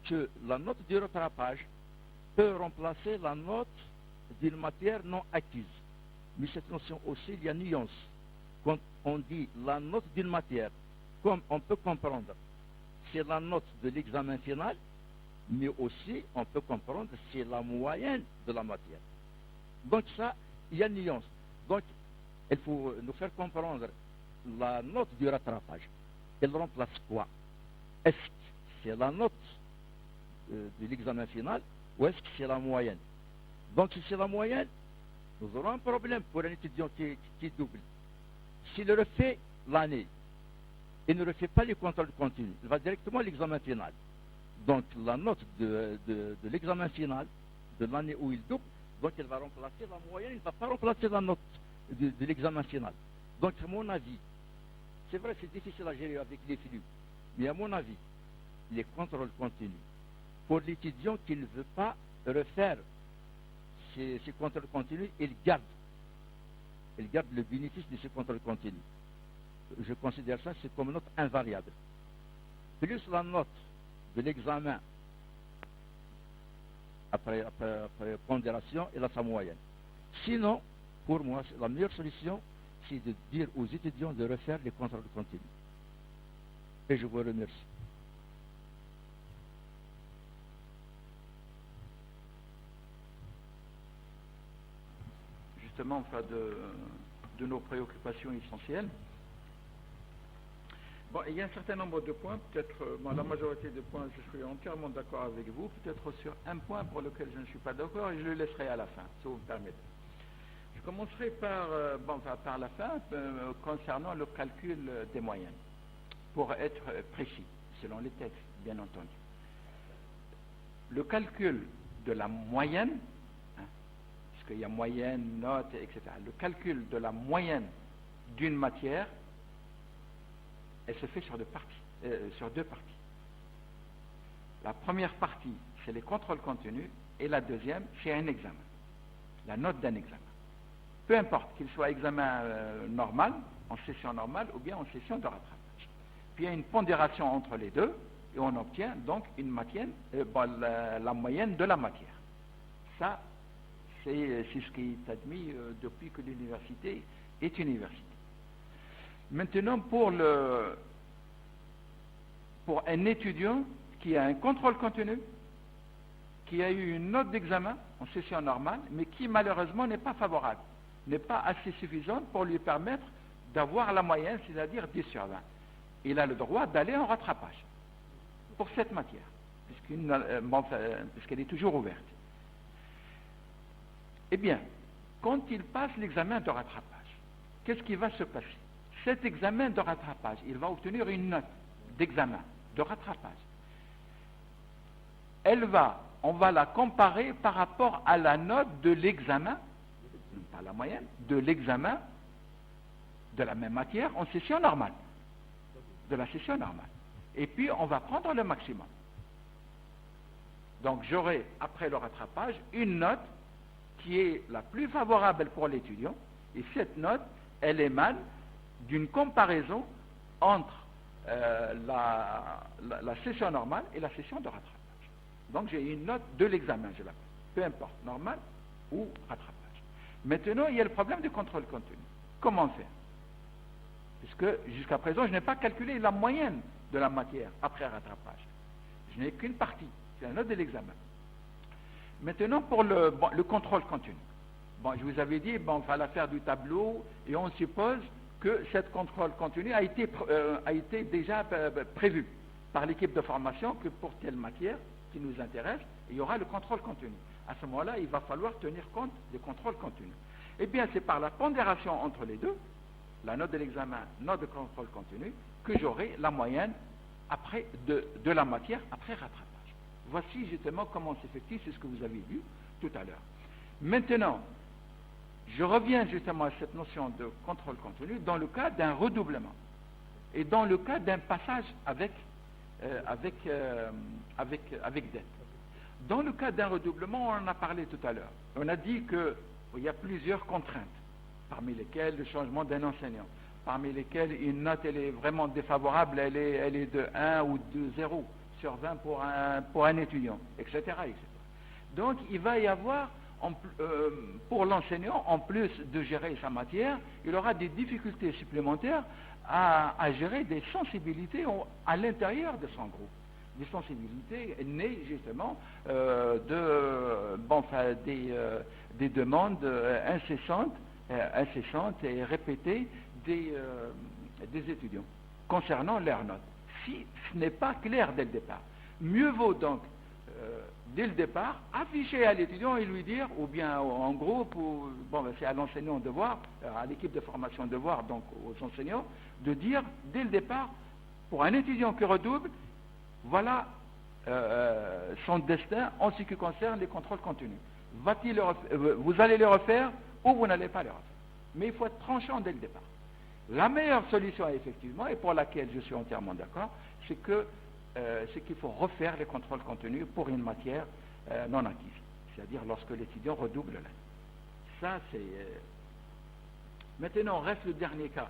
que la note du rattrapage peut remplacer la note d'une matière non acquise. Mais cette notion aussi, il y a nuance. Quand on dit la note d'une matière, comme on peut comprendre, c'est la note de l'examen final, mais aussi on peut comprendre c'est la moyenne de la matière. Donc ça, il y a nuance. Donc il faut nous faire comprendre la note du rattrapage. Elle remplace quoi? Est-ce que c'est la note de l'examen final ou est-ce que c'est la moyenne? Donc si c'est la moyenne, nous aurons un problème pour un étudiant qui double. S'il refait l'année, il ne refait pas les contrôles continus, il va directement à l'examen final. Donc la note de l'examen final, de l'année où il double, donc elle va remplacer la moyenne, il ne va pas remplacer la note de l'examen final. Donc à mon avis, c'est vrai c'est difficile à gérer avec les flux, mais à mon avis, les contrôles continus, pour l'étudiant qui ne veut pas refaire ces contrôles continus, il garde le bénéfice de ces contrôles continus. Je considère ça, c'est comme note invariable. Plus la note de l'examen après pondération, et là sa moyenne. Sinon, pour moi, la meilleure solution, c'est de dire aux étudiants de refaire les contrôles continus. Et je vous remercie. Justement, enfin, de nos préoccupations essentielles. Bon, il y a un certain nombre de points, peut-être, la majorité des points, je suis entièrement d'accord avec vous, peut-être sur un point pour lequel je ne suis pas d'accord, et je le laisserai à la fin, si vous me permettez. Je commencerai par la fin, concernant le calcul des moyennes, pour être précis, selon les textes, bien entendu. Le calcul de la moyenne, puisqu'il y a moyenne, note, etc., le calcul de la moyenne d'une matière, elle se fait sur deux parties. La première partie, c'est les contrôles continus, et la deuxième, c'est un examen, la note d'un examen. Peu importe qu'il soit examen normal, en session normale, ou bien en session de rattrapage. Puis il y a une pondération entre les deux, et on obtient donc une matière, la moyenne de la matière. Ça, c'est ce qui est admis depuis que l'université est université. Maintenant, pour un étudiant qui a un contrôle continu, qui a eu une note d'examen en session normale, mais qui malheureusement n'est pas favorable. n'est pas assez suffisante pour lui permettre d'avoir la moyenne, c'est-à-dire 10 sur 20. Il a le droit d'aller en rattrapage pour cette matière, puisqu'elle est toujours ouverte. Eh bien, quand il passe l'examen de rattrapage, qu'est-ce qui va se passer? Cet examen de rattrapage, il va obtenir une note d'examen de rattrapage. On va la comparer par rapport à la note de l'examen, pas la moyenne, de l'examen de la même matière en session normale, de la session normale. Et puis, on va prendre le maximum. Donc, j'aurai, après le rattrapage, une note qui est la plus favorable pour l'étudiant, et cette note, elle émane d'une comparaison entre la session normale et la session de rattrapage. Donc j'ai une note de l'examen, je l'appelle, peu importe, normal ou rattrapage. Maintenant, il y a le problème du contrôle continu. Comment faire? Puisque jusqu'à présent, je n'ai pas calculé la moyenne de la matière après rattrapage. Je n'ai qu'une partie, c'est la note de l'examen. Maintenant, pour le contrôle continu. Bon, je vous avais dit, il fallait faire du tableau, et on suppose que cette contrôle continu a été déjà prévu par l'équipe de formation que pour telle matière qui nous intéresse, il y aura le contrôle continu. À ce moment-là, il va falloir tenir compte des contrôles continus. Eh bien, c'est par la pondération entre les deux, la note de l'examen, note de contrôle continu, que j'aurai la moyenne après de la matière après rattrapage. Voici justement comment s'effectue, c'est ce que vous avez vu tout à l'heure. Maintenant, je reviens justement à cette notion de contrôle continu dans le cas d'un redoublement et dans le cas d'un passage avec dette. Dans le cas d'un redoublement, on en a parlé tout à l'heure. On a dit qu'il y a plusieurs contraintes, parmi lesquelles le changement d'un enseignant, parmi lesquelles une note elle est vraiment défavorable, elle est de 1 ou de 0 sur 20 pour un étudiant, etc., etc. Donc il va y avoir, pour l'enseignant, en plus de gérer sa matière, il aura des difficultés supplémentaires à gérer des sensibilités à l'intérieur de son groupe. Des sensibilités nées justement des demandes incessantes et répétées des étudiants concernant leurs notes. Si ce n'est pas clair dès le départ, mieux vaut donc dès le départ, afficher à l'étudiant et lui dire, ou bien en groupe, c'est à l'enseignant de voir, à l'équipe de formation de voir, donc aux enseignants, de dire dès le départ, pour un étudiant qui redouble, voilà son destin en ce qui concerne les contrôles continus. Vous allez les refaire ou vous n'allez pas les refaire. Mais il faut être tranchant dès le départ. La meilleure solution, effectivement, et pour laquelle je suis entièrement d'accord, c'est qu'il faut refaire les contrôles contenus pour une matière non acquise, c'est-à-dire lorsque l'étudiant redouble l'année. Ça, c'est... Maintenant, reste le dernier cas,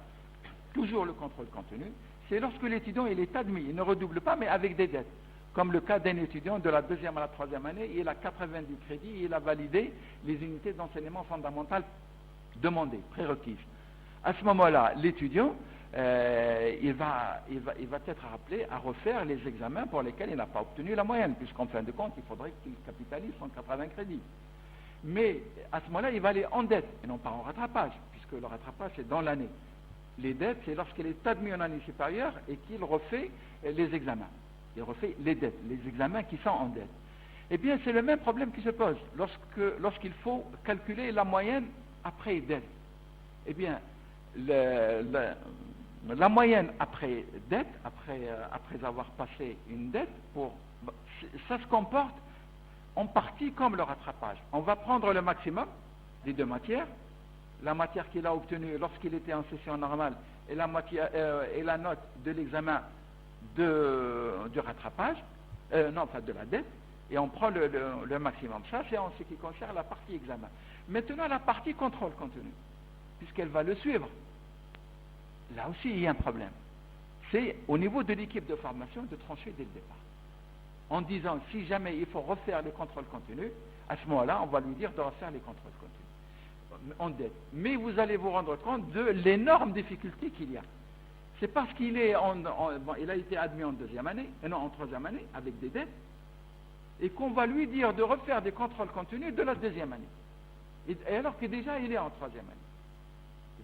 toujours le contrôle contenu, c'est lorsque l'étudiant il est admis, il ne redouble pas, mais avec des dettes, comme le cas d'un étudiant de la 2e à la 3e année, il a 90 crédits, et il a validé les unités d'enseignement fondamental demandées, prérequises. À ce moment-là, l'étudiant, il va être appelé à refaire les examens pour lesquels il n'a pas obtenu la moyenne, puisqu'en fin de compte, il faudrait qu'il capitalise 180 crédits. Mais à ce moment-là, il va aller en dette, et non pas en rattrapage, puisque le rattrapage, c'est dans l'année. Les dettes, c'est lorsqu'il est admis en année supérieure et qu'il refait les examens. Il refait les dettes, les examens qui sont en dette. Eh bien, c'est le même problème qui se pose lorsqu'il faut calculer la moyenne après dette. Eh bien, la moyenne après dette, après avoir passé une dette, ça se comporte en partie comme le rattrapage. On va prendre le maximum des deux matières, la matière qu'il a obtenue lorsqu'il était en session normale et la note de l'examen du rattrapage, de la dette, et on prend le maximum. Ça, c'est en ce qui concerne la partie examen. Maintenant, la partie contrôle continu, puisqu'elle va le suivre. Là aussi, il y a un problème. C'est au niveau de l'équipe de formation de trancher dès le départ. En disant, si jamais il faut refaire les contrôles continus, à ce moment-là, on va lui dire de refaire les contrôles continus en dette. Mais vous allez vous rendre compte de l'énorme difficulté qu'il y a. C'est parce qu'il il a été admis en 2e année, et non en 3e année, avec des dettes, et qu'on va lui dire de refaire des contrôles continus de la 2e année. Et alors que déjà, il est en 3e année.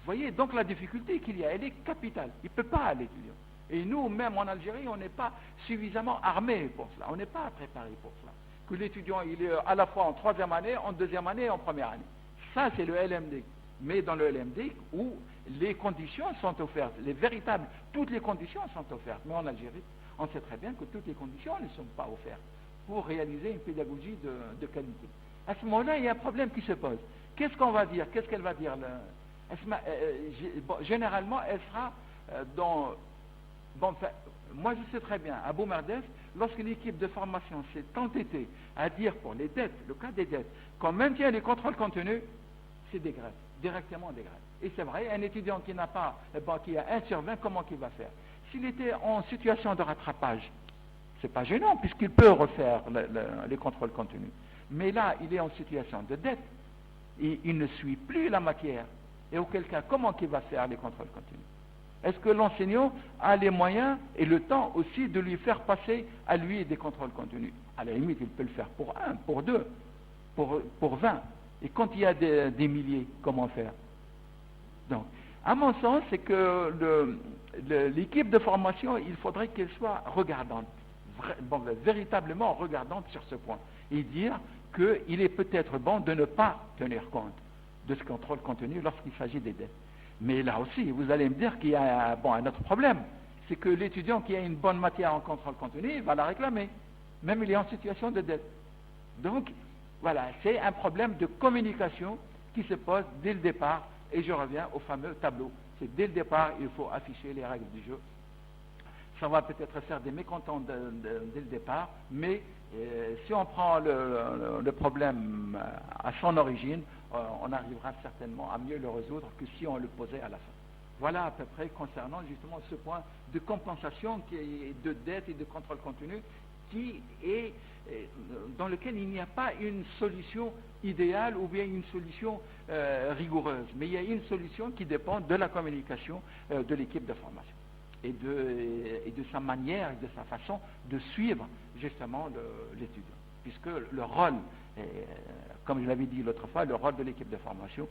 voyez, donc la difficulté qu'il y a, elle est capitale. Il ne peut pas, l'étudiant. Et nous, même en Algérie, on n'est pas suffisamment armés pour cela. On n'est pas préparé pour cela. Que l'étudiant, il est à la fois en troisième année, en deuxième année et en première année. Ça, c'est le LMD. Mais dans le LMD, où les conditions sont offertes, toutes les conditions sont offertes. Mais en Algérie, on sait très bien que toutes les conditions ne sont pas offertes pour réaliser une pédagogie de qualité. À ce moment-là, il y a un problème qui se pose. Qu'est-ce qu'on va dire? Qu'est-ce qu'elle va dire? Généralement, elle sera dans... Bon, moi, je sais très bien, à Boumerdès, lorsque l'équipe de formation s'est entêtée à dire pour les dettes, le cas des dettes, qu'on maintient les contrôles contenus, c'est des grèves, directement des grèves. Et c'est vrai, un étudiant qui n'a pas, qui a 1 sur 20, comment qu'il va faire? S'il était en situation de rattrapage, c'est pas gênant, puisqu'il peut refaire les contrôles contenus. Mais là, il est en situation de dette, et il ne suit plus la matière. Et auquel cas, comment qu'il va faire les contrôles contenus? Est-ce que l'enseignant a les moyens et le temps aussi de lui faire passer à lui des contrôles contenus? À la limite, il peut le faire pour 1, pour 2, pour 20. Et quand il y a des milliers, comment faire? Donc, à mon sens, c'est que l'équipe de formation, il faudrait qu'elle soit regardante, véritablement regardante sur ce point, et dire qu'il est peut-être bon de ne pas tenir compte de ce contrôle contenu lorsqu'il s'agit des dettes. Mais là aussi, vous allez me dire qu'il y a un autre problème, c'est que l'étudiant qui a une bonne matière en contrôle contenu, il va la réclamer, même il est en situation de dette. Donc, voilà, c'est un problème de communication qui se pose dès le départ, et je reviens au fameux tableau. C'est dès le départ, il faut afficher les règles du jeu. Ça va peut-être faire des mécontents dès le départ, mais si on prend le problème à son origine, on arrivera certainement à mieux le résoudre que si on le posait à la fin. Voilà à peu près concernant justement ce point de compensation de dette et de contrôle continu dans lequel il n'y a pas une solution idéale ou bien une solution rigoureuse, mais il y a une solution qui dépend de la communication de l'équipe de formation et de sa manière et de sa façon de suivre justement l'étudiant, puisque le rôle, comme je l'avais dit l'autre fois, le rôle de l'équipe de formation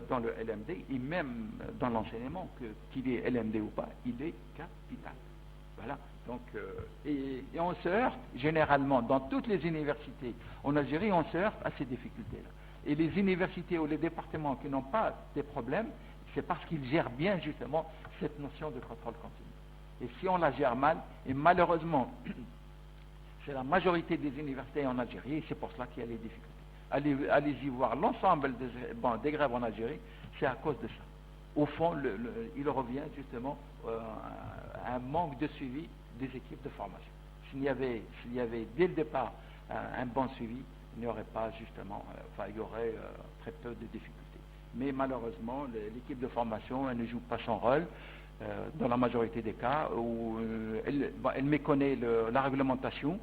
dans le LMD et même dans l'enseignement, qu'il est LMD ou pas, il est capital. Voilà. Donc, et on se heurte généralement dans toutes les universités en Algérie, on se heurte à ces difficultés-là. Et les universités ou les départements qui n'ont pas des problèmes, c'est parce qu'ils gèrent bien justement cette notion de contrôle continu. Et si on la gère mal, et malheureusement, c'est la majorité des universités en Algérie, et c'est pour cela qu'il y a les difficultés. Allez-y voir l'ensemble des grèves en Algérie, c'est à cause de ça. Au fond, il revient justement à un manque de suivi des équipes de formation. S'il y avait dès le départ un bon suivi, il n'y aurait pas justement, il y aurait très peu de difficultés. Mais malheureusement, l'équipe de formation, elle ne joue pas son rôle dans la majorité des cas où elle méconnaît la réglementation,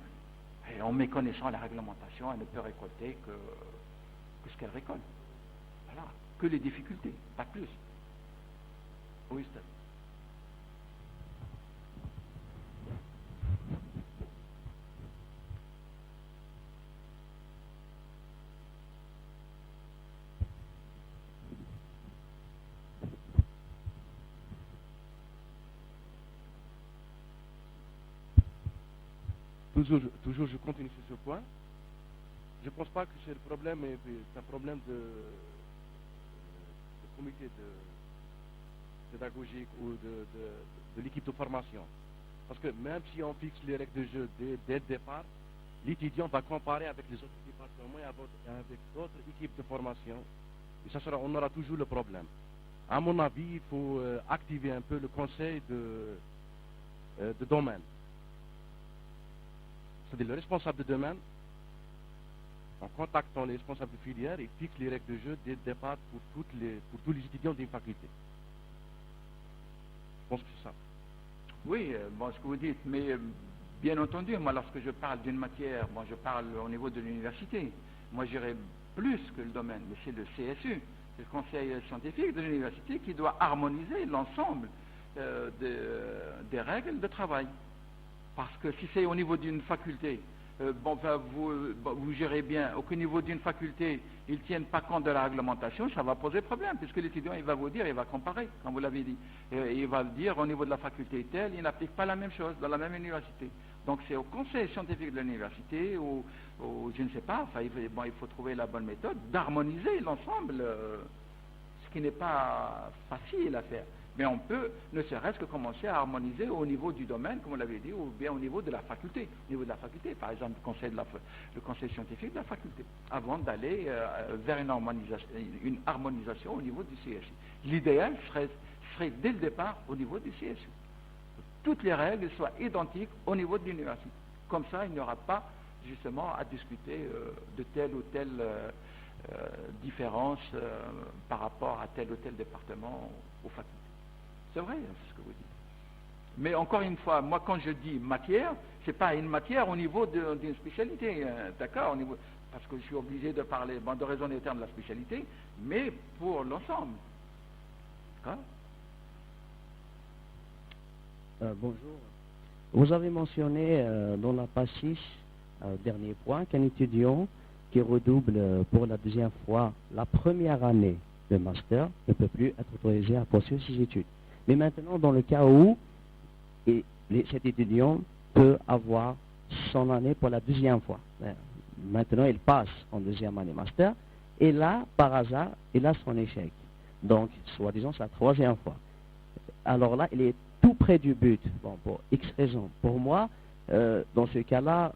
et en méconnaissant la réglementation, elle ne peut récolter que ce qu'elle récolte. Voilà, que les difficultés, pas plus. Oui, c'est... Toujours, je continue sur ce point. Je ne pense pas que c'est le problème, c'est un problème de comité pédagogique ou de l'équipe de formation. Parce que même si on fixe les règles de jeu dès le départ, l'étudiant va comparer avec les autres départements et avec d'autres équipes de formation. Et on aura toujours le problème. À mon avis, il faut activer un peu le conseil de domaine. C'est-à-dire le responsable de domaine, en contactant les responsables de filière, il fixe les règles de jeu dès le départ pour tous les étudiants d'une faculté. Je pense que c'est ça. Oui, ce que vous dites, mais bien entendu, moi lorsque je parle d'une matière, je parle au niveau de l'université. Moi j'irai plus que le domaine, mais c'est le CSU, c'est le conseil scientifique de l'université qui doit harmoniser l'ensemble des règles de travail. Parce que si c'est au niveau d'une faculté, vous gérez bien, au niveau d'une faculté, ils ne tiennent pas compte de la réglementation, ça va poser problème, puisque l'étudiant, il va vous dire, il va comparer, comme vous l'avez dit. Et il va dire, au niveau de la faculté telle, il n'applique pas la même chose dans la même université. Donc c'est au conseil scientifique de l'université, ou je ne sais pas, enfin, il faut trouver la bonne méthode d'harmoniser l'ensemble, ce qui n'est pas facile à faire. Mais on peut, ne serait-ce que commencer à harmoniser au niveau du domaine, comme vous l'avez dit, ou bien au niveau de la faculté. Au niveau de la faculté, par exemple, le conseil scientifique de la faculté, avant d'aller vers une harmonisation au niveau du CSU. L'idéal serait dès le départ au niveau du CSU. Toutes les règles soient identiques au niveau de l'université. Comme ça, il n'y aura pas justement à discuter de telle ou telle différence par rapport à tel ou tel département ou faculté. C'est vrai, c'est ce que vous dites. Mais encore une fois, moi quand je dis matière, ce n'est pas une matière au niveau d'une spécialité, d'accord, parce que je suis obligé de parler, de raisonner au terme de la spécialité, mais pour l'ensemble. D'accord. Bonjour. Vous avez mentionné dans la page 6, dernier point, qu'un étudiant qui redouble pour la deuxième fois la première année de master ne peut plus être autorisé à poursuivre ses études. Mais maintenant, dans le cas où cet étudiant peut avoir son année pour la deuxième fois. Maintenant, il passe en deuxième année master, et là, par hasard, il a son échec. Donc, soi-disant, sa troisième fois. Alors là, il est tout près du but. Bon, pour X raisons. Pour moi, dans ce cas-là,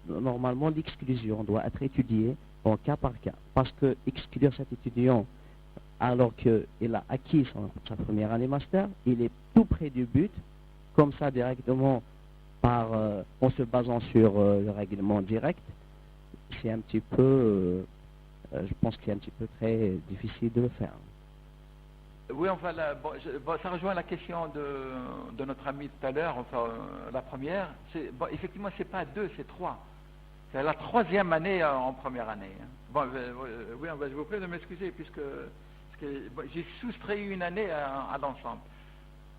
normalement, l'exclusion doit être étudiée en cas par cas. Parce que exclure cet étudiant alors qu'il a acquis sa première année master, il est tout près du but, comme ça directement, en se basant sur le règlement direct, c'est un petit peu, je pense que c'est un petit peu très difficile de le faire. Oui, enfin, ça rejoint la question de notre ami tout à l'heure, enfin, la première. Effectivement, ce n'est pas 2, c'est 3. C'est la troisième année en première année. Oui, je vous prie de m'excuser, puisque j'ai soustrait une année à l'ensemble.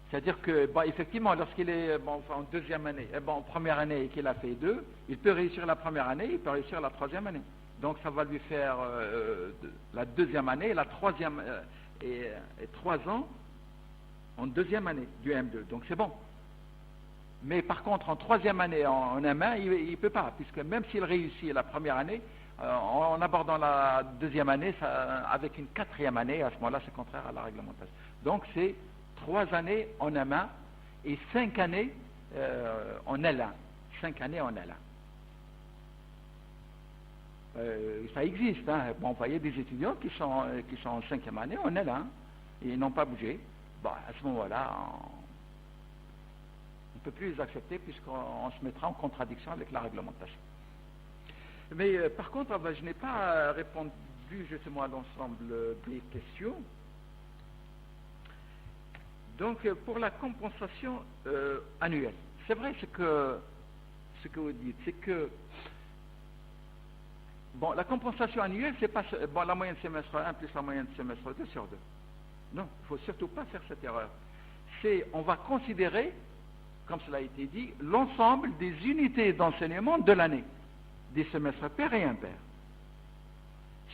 C'est-à-dire que, effectivement, lorsqu'il est en deuxième année, en première année et qu'il a fait 2, il peut réussir la première année, il peut réussir la troisième année. Donc ça va lui faire la deuxième année, la troisième et 3 ans en deuxième année du M2. Donc c'est bon. Mais par contre, en troisième année en M1, il ne peut pas, puisque même s'il réussit la première année, en abordant la deuxième année, avec une quatrième année, à ce moment-là, c'est contraire à la réglementation. Donc c'est 3 années en M1 et 5 années en L1. 5 années en L1. Ça existe. Hein. Bon, vous voyez des étudiants qui sont en 5e année en L1 et ils n'ont pas bougé. Bon, à ce moment-là, on ne peut plus les accepter puisqu'on se mettra en contradiction avec la réglementation. Mais par contre, je n'ai pas répondu justement à l'ensemble des questions. Donc, pour la compensation annuelle, c'est vrai ce que vous dites, c'est que la compensation annuelle, c'est pas la moyenne semestre 1 plus la moyenne semestre 2 sur 2. Non, il ne faut surtout pas faire cette erreur. On va considérer, comme cela a été dit, l'ensemble des unités d'enseignement de l'année, des semestres pairs et impairs.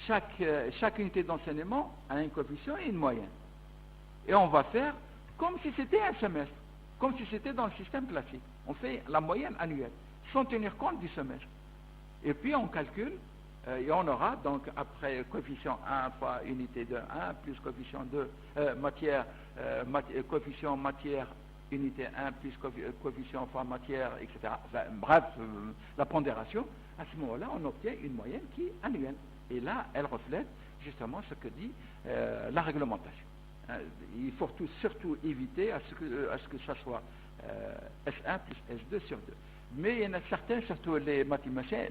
Chaque unité d'enseignement a un coefficient et une moyenne. Et on va faire comme si c'était un semestre, comme si c'était dans le système classique. On fait la moyenne annuelle, sans tenir compte du semestre. Et puis on calcule, et on aura donc après coefficient 1 fois unité de 1, plus coefficient 2, coefficient matière unité 1, plus coefficient fois matière, etc. Enfin, bref, la pondération, à ce moment-là, on obtient une moyenne qui est annuelle. Et là, elle reflète justement ce que dit la réglementation. Il faut surtout éviter à ce que ça soit S1 plus S2 sur 2. Mais il y en a certains, surtout les mathématiciens,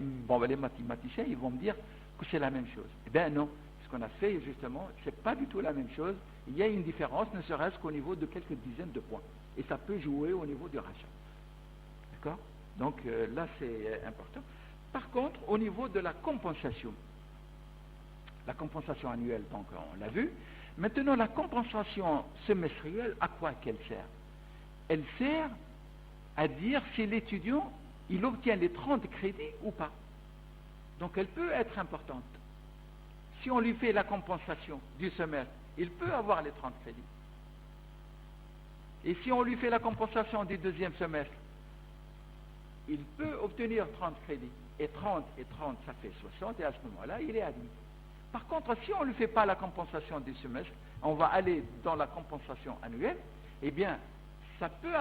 ils vont me dire que c'est la même chose. Eh bien non, ce qu'on a fait justement, c'est pas du tout la même chose. Il y a une différence, ne serait-ce qu'au niveau de quelques dizaines de points. Et ça peut jouer au niveau du rachat. D'accord? Donc là, c'est important. Par contre, au niveau de la compensation annuelle, donc on l'a vu. Maintenant, la compensation semestrielle, à quoi qu'elle sert? Elle sert à dire si l'étudiant il obtient les 30 crédits ou pas. Donc elle peut être importante. Si on lui fait la compensation du semestre, il peut avoir les 30 crédits. Et si on lui fait la compensation du deuxième semestre, il peut obtenir 30 crédits. Et 30, ça fait 60, et à ce moment-là, il est admis. Par contre, si on ne lui fait pas la compensation du semestre, on va aller dans la compensation annuelle, eh bien, ça peut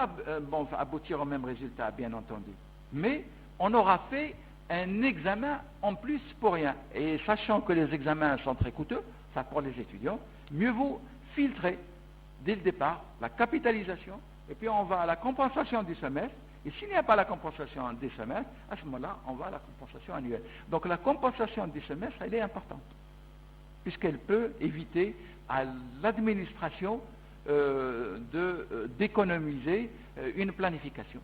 aboutir au même résultat, bien entendu. Mais on aura fait un examen en plus pour rien. Et sachant que les examens sont très coûteux, ça pour les étudiants, mieux vaut filtrer dès le départ la capitalisation, et puis on va à la compensation du semestre. Et s'il n'y a pas la compensation des semestres, à ce moment-là, on va à la compensation annuelle. Donc la compensation du semestre, elle est importante, puisqu'elle peut éviter à l'administration d'économiser une planification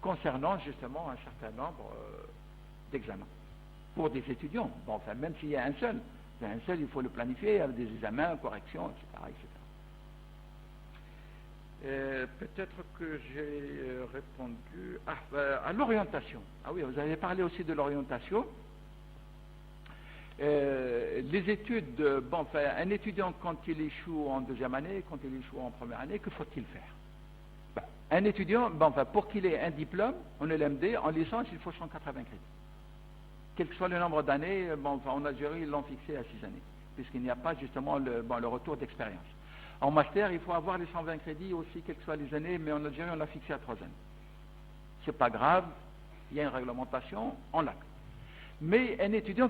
concernant justement un certain nombre d'examens pour des étudiants. Bon, enfin, même s'il y a un seul, il faut le planifier avec des examens, corrections, etc. etc. Peut-être que j'ai répondu à l'orientation. Ah oui, vous avez parlé aussi de l'orientation. Les études, un étudiant quand il échoue en deuxième année, quand il échoue en première année, que faut-il faire? Un étudiant, pour qu'il ait un diplôme en LMD, en licence, il faut 180 crédits. Quel que soit le nombre d'années, en Algérie, ils l'ont fixé à 6 années, puisqu'il n'y a pas justement le retour d'expérience. En master, il faut avoir les 120 crédits aussi, quelles que soient les années, mais en Algérie, on l'a fixé à 3 années. C'est pas grave, il y a une réglementation, on l'a. Mais un étudiant,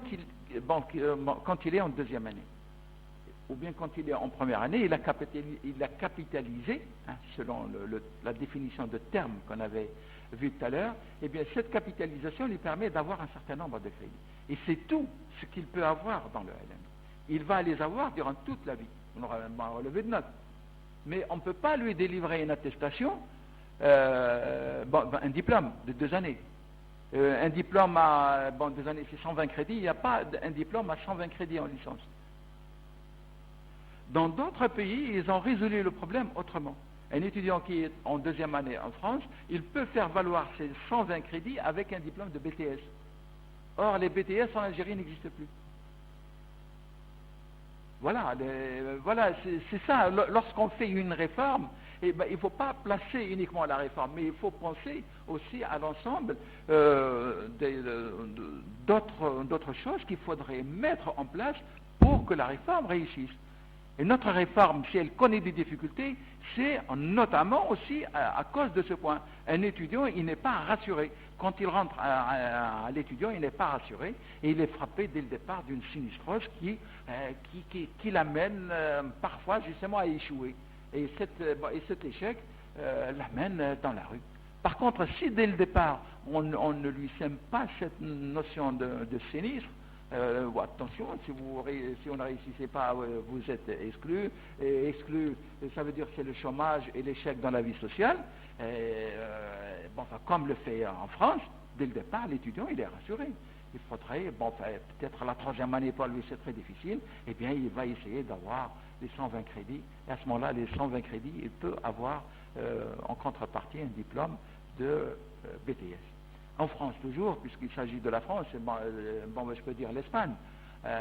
quand il est en deuxième année, ou bien quand il est en première année, il a capitalisé, selon la définition de terme qu'on avait vu tout à l'heure, eh bien cette capitalisation lui permet d'avoir un certain nombre de crédits. Et c'est tout ce qu'il peut avoir dans le LM. Il va les avoir durant toute la vie. On aura même un relevé de notes. Mais on ne peut pas lui délivrer une attestation, un diplôme de 2 années. Un diplôme à 2 années, c'est 120 crédits, il n'y a pas un diplôme à 120 crédits en licence. Dans d'autres pays, ils ont résolu le problème autrement. Un étudiant qui est en deuxième année en France, il peut faire valoir ses 120 crédits avec un diplôme de BTS. Or, les BTS en Algérie n'existent plus. Voilà, c'est ça. Lorsqu'on fait une réforme, il ne faut pas placer uniquement la réforme, mais il faut penser aussi à l'ensemble d'autres choses qu'il faudrait mettre en place pour que la réforme réussisse. Et notre réforme, si elle connaît des difficultés, c'est notamment aussi à cause de ce point. Un étudiant, il n'est pas rassuré. Quand il rentre à l'étudiant, il n'est pas rassuré et il est frappé dès le départ d'une sinistrose qui l'amène parfois justement à échouer. Et cet échec l'amène dans la rue. Par contre, si dès le départ, on ne lui sème pas cette notion de sinistre, attention, si on ne réussissez pas, vous êtes exclu. Et exclu, ça veut dire que c'est le chômage et l'échec dans la vie sociale. Comme le fait en France, dès le départ, l'étudiant, il est rassuré. Il faudrait, peut-être la 3e année pour lui, c'est très difficile, eh bien, il va essayer d'avoir les 120 crédits. Et à ce moment-là, les 120 crédits, il peut avoir en contrepartie un diplôme de BTS. En France toujours, puisqu'il s'agit de la France, je peux dire l'Espagne.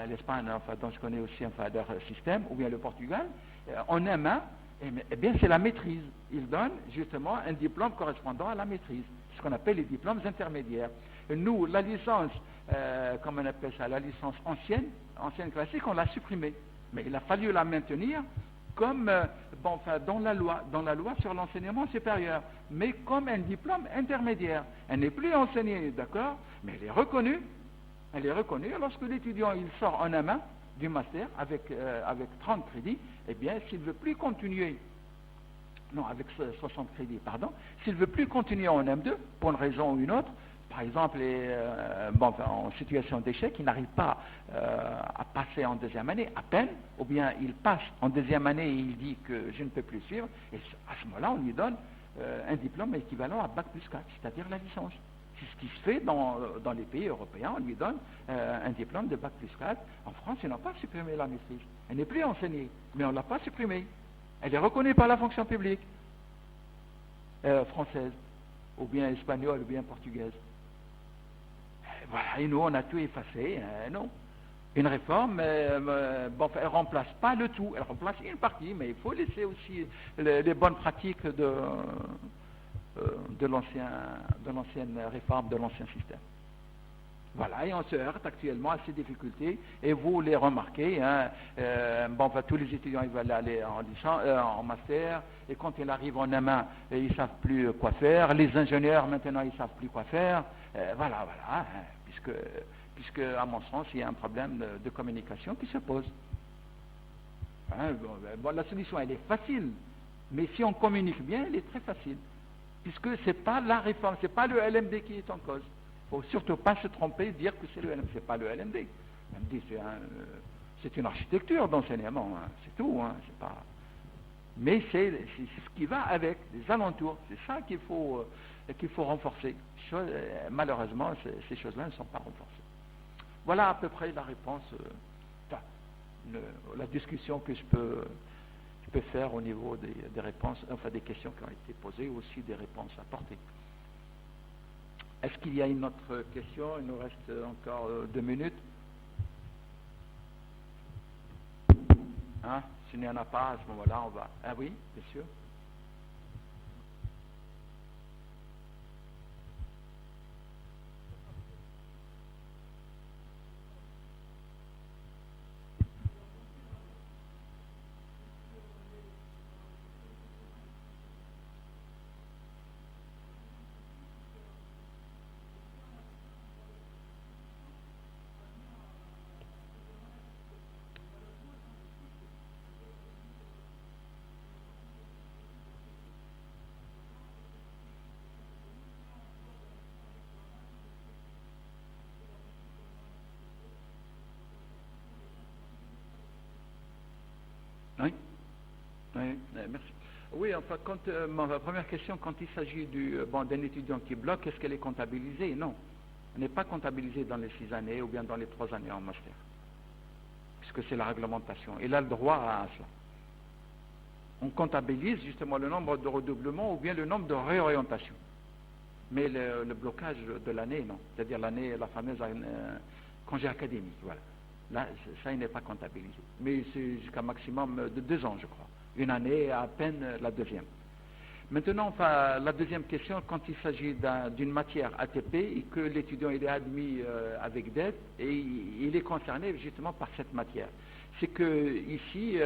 L'Espagne, dont je connais aussi leur système, ou bien le Portugal, en un an, eh bien c'est la maîtrise. Ils donnent justement un diplôme correspondant à la maîtrise, ce qu'on appelle les diplômes intermédiaires. Nous, la licence, comme on appelle ça, la licence ancienne classique, on l'a supprimée. Mais il a fallu la maintenir comme dans la loi sur l'enseignement supérieur, mais comme un diplôme intermédiaire. Elle n'est plus enseignée, d'accord, mais elle est reconnue. Elle est reconnue lorsque l'étudiant il sort en un an du master avec 30 crédits, eh bien, s'il ne veut plus continuer, non, avec 60 crédits, pardon, s'il ne veut plus continuer en M2, pour une raison ou une autre, par exemple, en situation d'échec, il n'arrive pas à passer en deuxième année, à peine, ou bien il passe en deuxième année et il dit que je ne peux plus suivre, et à ce moment-là, on lui donne un diplôme équivalent à Bac plus 4, c'est-à-dire la licence. C'est ce qui se fait dans les pays européens, on lui donne un diplôme de Bac plus 4. En France, ils n'ont pas supprimé la maîtrise. Elle n'est plus enseignée, mais on ne l'a pas supprimée. Elle est reconnue par la fonction publique française. ou bien espagnole, ou bien portugaise. Voilà, et nous, on a tout effacé. Non. Une réforme, elle ne remplace pas le tout, elle remplace une partie, mais il faut laisser aussi les bonnes pratiques de l'ancienne réforme, de l'ancien système. Voilà, et on se heurte actuellement à ces difficultés, et vous les remarquez, hein, tous les étudiants ils veulent aller en master, et quand ils arrivent en M1, ils ne savent plus quoi faire, les ingénieurs maintenant ils ne savent plus quoi faire, voilà, hein, puisque à mon sens il y a un problème de communication qui se pose. Hein, la solution elle est facile, mais si on communique bien, elle est très facile, puisque ce n'est pas la réforme, ce n'est pas le LMD qui est en cause. Il ne faut surtout pas se tromper et dire que c'est le LMD. Ce n'est pas le LMD. Le LMD, c'est une architecture d'enseignement, hein, c'est tout. Hein, c'est pas... Mais c'est ce qui va avec, les alentours. C'est ça qu'il faut renforcer. Malheureusement, ces choses-là ne sont pas renforcées. Voilà à peu près la réponse, la discussion que je peux faire au niveau des réponses, enfin des questions qui ont été posées, ou aussi des réponses apportées. Est-ce qu'il y a une autre question? Il nous reste encore 2 minutes. Hein? S'il n'y en a pas, à ce moment-là, on va... Ah oui, bien sûr. Oui, merci. Oui, enfin, ma première question, quand il s'agit d'un étudiant qui bloque, est-ce qu'elle est comptabilisée? Non. Elle n'est pas comptabilisée dans les 6 années ou bien dans les 3 années en master, puisque c'est la réglementation. Il a le droit à cela. On comptabilise justement le nombre de redoublements ou bien le nombre de réorientations. Mais le blocage de l'année, non. C'est-à-dire la fameuse congé académique, voilà. Là, ça, il n'est pas comptabilisé. Mais c'est jusqu'à un maximum de 2 ans, je crois. Une année, à peine la deuxième. Maintenant, enfin, la deuxième question, quand il s'agit d'une matière ATP et que l'étudiant il est admis avec dette et il est concerné justement par cette matière. C'est que ici,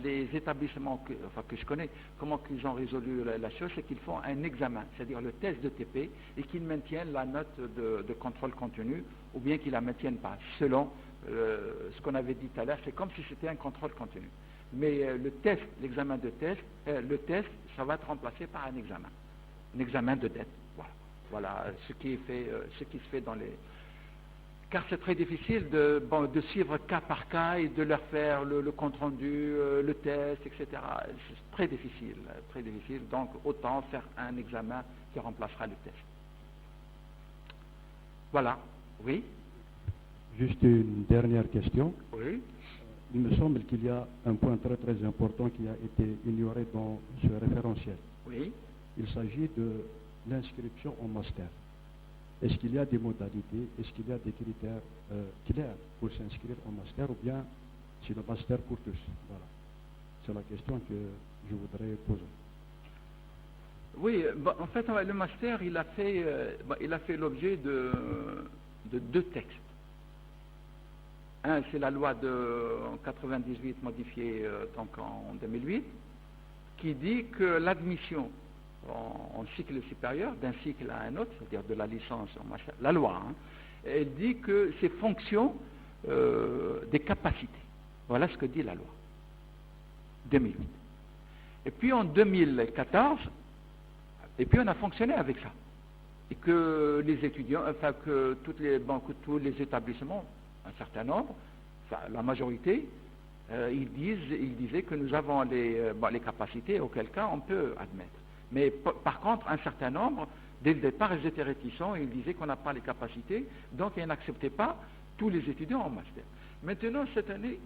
les établissements que je connais, comment qu'ils ont résolu la chose, c'est qu'ils font un examen, c'est-à-dire le test de TP, et qu'ils maintiennent la note de contrôle continu, ou bien qu'ils la maintiennent pas, selon ce qu'on avait dit tout à l'heure, c'est comme si c'était un contrôle continu. Mais l'examen de test, le test, ça va être remplacé par un examen de dette. Voilà ce qui se fait dans les... Car c'est très difficile de suivre cas par cas et de leur faire le compte rendu, le test, etc. C'est très difficile. Donc autant faire un examen qui remplacera le test. Voilà. Oui. Juste une dernière question. Oui. Il me semble qu'il y a un point très très important qui a été ignoré dans ce référentiel. Oui. Il s'agit de l'inscription en master. Est-ce qu'il y a des modalités, est-ce qu'il y a des critères clairs pour s'inscrire en master, ou bien c'est le master pour tous? Voilà. C'est la question que je voudrais poser. Oui, en fait, le master, il a fait l'objet de 2 textes. Un, c'est la loi de 98 modifiée donc en 2008, qui dit que l'admission en cycle supérieur, d'un cycle à un autre, c'est-à-dire de la licence en master, la loi, elle dit que c'est fonction des capacités. Voilà ce que dit la loi. 2008. Et puis en 2014, on a fonctionné avec ça. Et que les étudiants, enfin que tous les établissements, un certain nombre, enfin la majorité, ils disaient que nous avons les capacités, auquel cas on peut admettre. Mais par contre, un certain nombre, dès le départ, ils étaient réticents, ils disaient qu'on n'a pas les capacités, donc ils n'acceptaient pas tous les étudiants en master. Maintenant, cette année,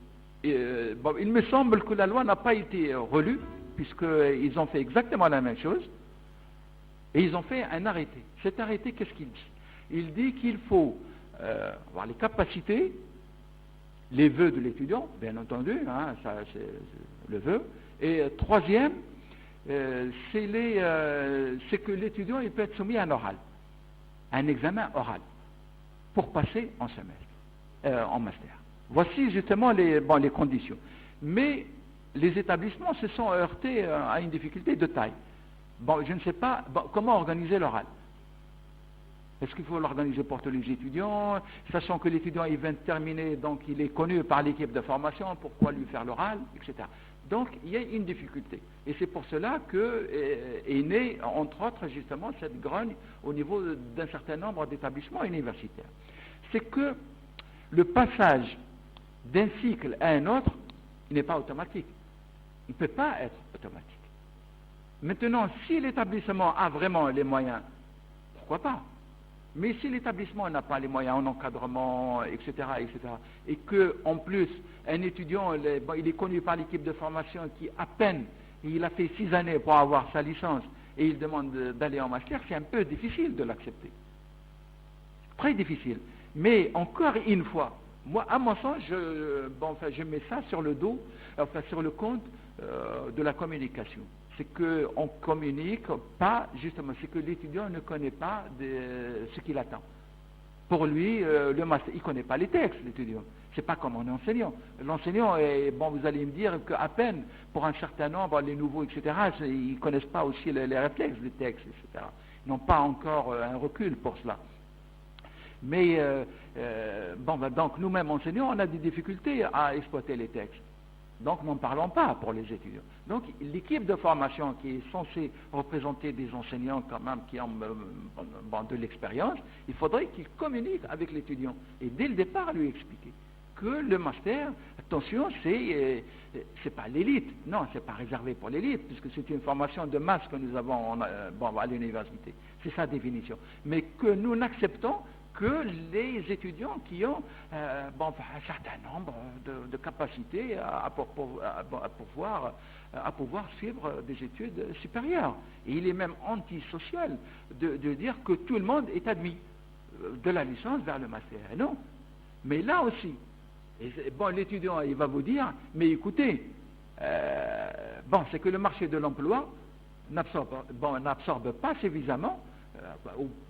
il me semble que la loi n'a pas été relue, puisqu'ils ont fait exactement la même chose, Et ils ont fait un arrêté. Cet arrêté, qu'est-ce qu'il dit? Il dit qu'il faut avoir les capacités, les vœux de l'étudiant, bien entendu, hein, ça c'est le vœu. Et troisième, c'est que l'étudiant il peut être soumis à un oral, un examen oral, pour passer en semestre, en master. Voici justement les conditions. Mais les établissements se sont heurtés à une difficulté de taille. Bon, je ne sais pas comment organiser l'oral. Est-ce qu'il faut l'organiser pour tous les étudiants, sachant que l'étudiant il vient de terminer, donc il est connu par l'équipe de formation, pourquoi lui faire l'oral, etc. Donc il y a une difficulté. Et c'est pour cela que est née, entre autres, justement, cette grogne au niveau d'un certain nombre d'établissements universitaires. C'est que le passage d'un cycle à un autre, il n'est pas automatique. Il ne peut pas être automatique. Maintenant, si l'établissement a vraiment les moyens, pourquoi pas? Mais si l'établissement n'a pas les moyens en encadrement, etc., et qu'en plus, un étudiant, il est connu par l'équipe de formation qui, à peine, il a fait 6 années pour avoir sa licence, et il demande d'aller en master, c'est un peu difficile de l'accepter. Très difficile. Mais encore une fois, moi, à mon sens, je mets ça sur le dos, sur le compte de la communication. C'est qu'on ne communique pas, justement, c'est que l'étudiant ne connaît pas ce qu'il attend. Pour lui, le master, il ne connaît pas les textes, l'étudiant. Ce n'est pas comme un enseignant. L'enseignant, vous allez me dire qu'à peine, pour un certain nombre, les nouveaux, etc., ils ne connaissent pas aussi les réflexes des textes, etc. Ils n'ont pas encore un recul pour cela. Mais, donc nous-mêmes enseignants, on a des difficultés à exploiter les textes. Donc n'en parlons pas pour les étudiants. Donc l'équipe de formation qui est censée représenter des enseignants quand même qui ont de l'expérience, il faudrait qu'ils communiquent avec l'étudiant et dès le départ lui expliquer que le master, attention, c'est pas l'élite, non, c'est pas réservé pour l'élite, puisque c'est une formation de masse que nous avons à l'université, c'est sa définition, mais que nous n'acceptons que les étudiants qui ont un certain nombre de capacités à pouvoir suivre des études supérieures. Et il est même antisocial de dire que tout le monde est admis de la licence vers le master. Et non. Mais là aussi, l'étudiant il va vous dire, mais écoutez, c'est que le marché de l'emploi n'absorbe pas suffisamment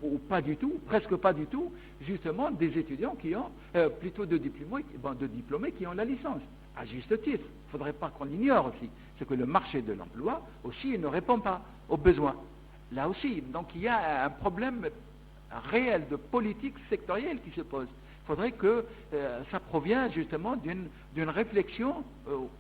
ou pas du tout, presque pas du tout, justement des étudiants qui ont plutôt de diplômés qui ont la licence. À juste titre, il ne faudrait pas qu'on l'ignore aussi. C'est que le marché de l'emploi aussi ne répond pas aux besoins. Là aussi, donc il y a un problème réel de politique sectorielle qui se pose. Il faudrait que ça provienne justement d'une réflexion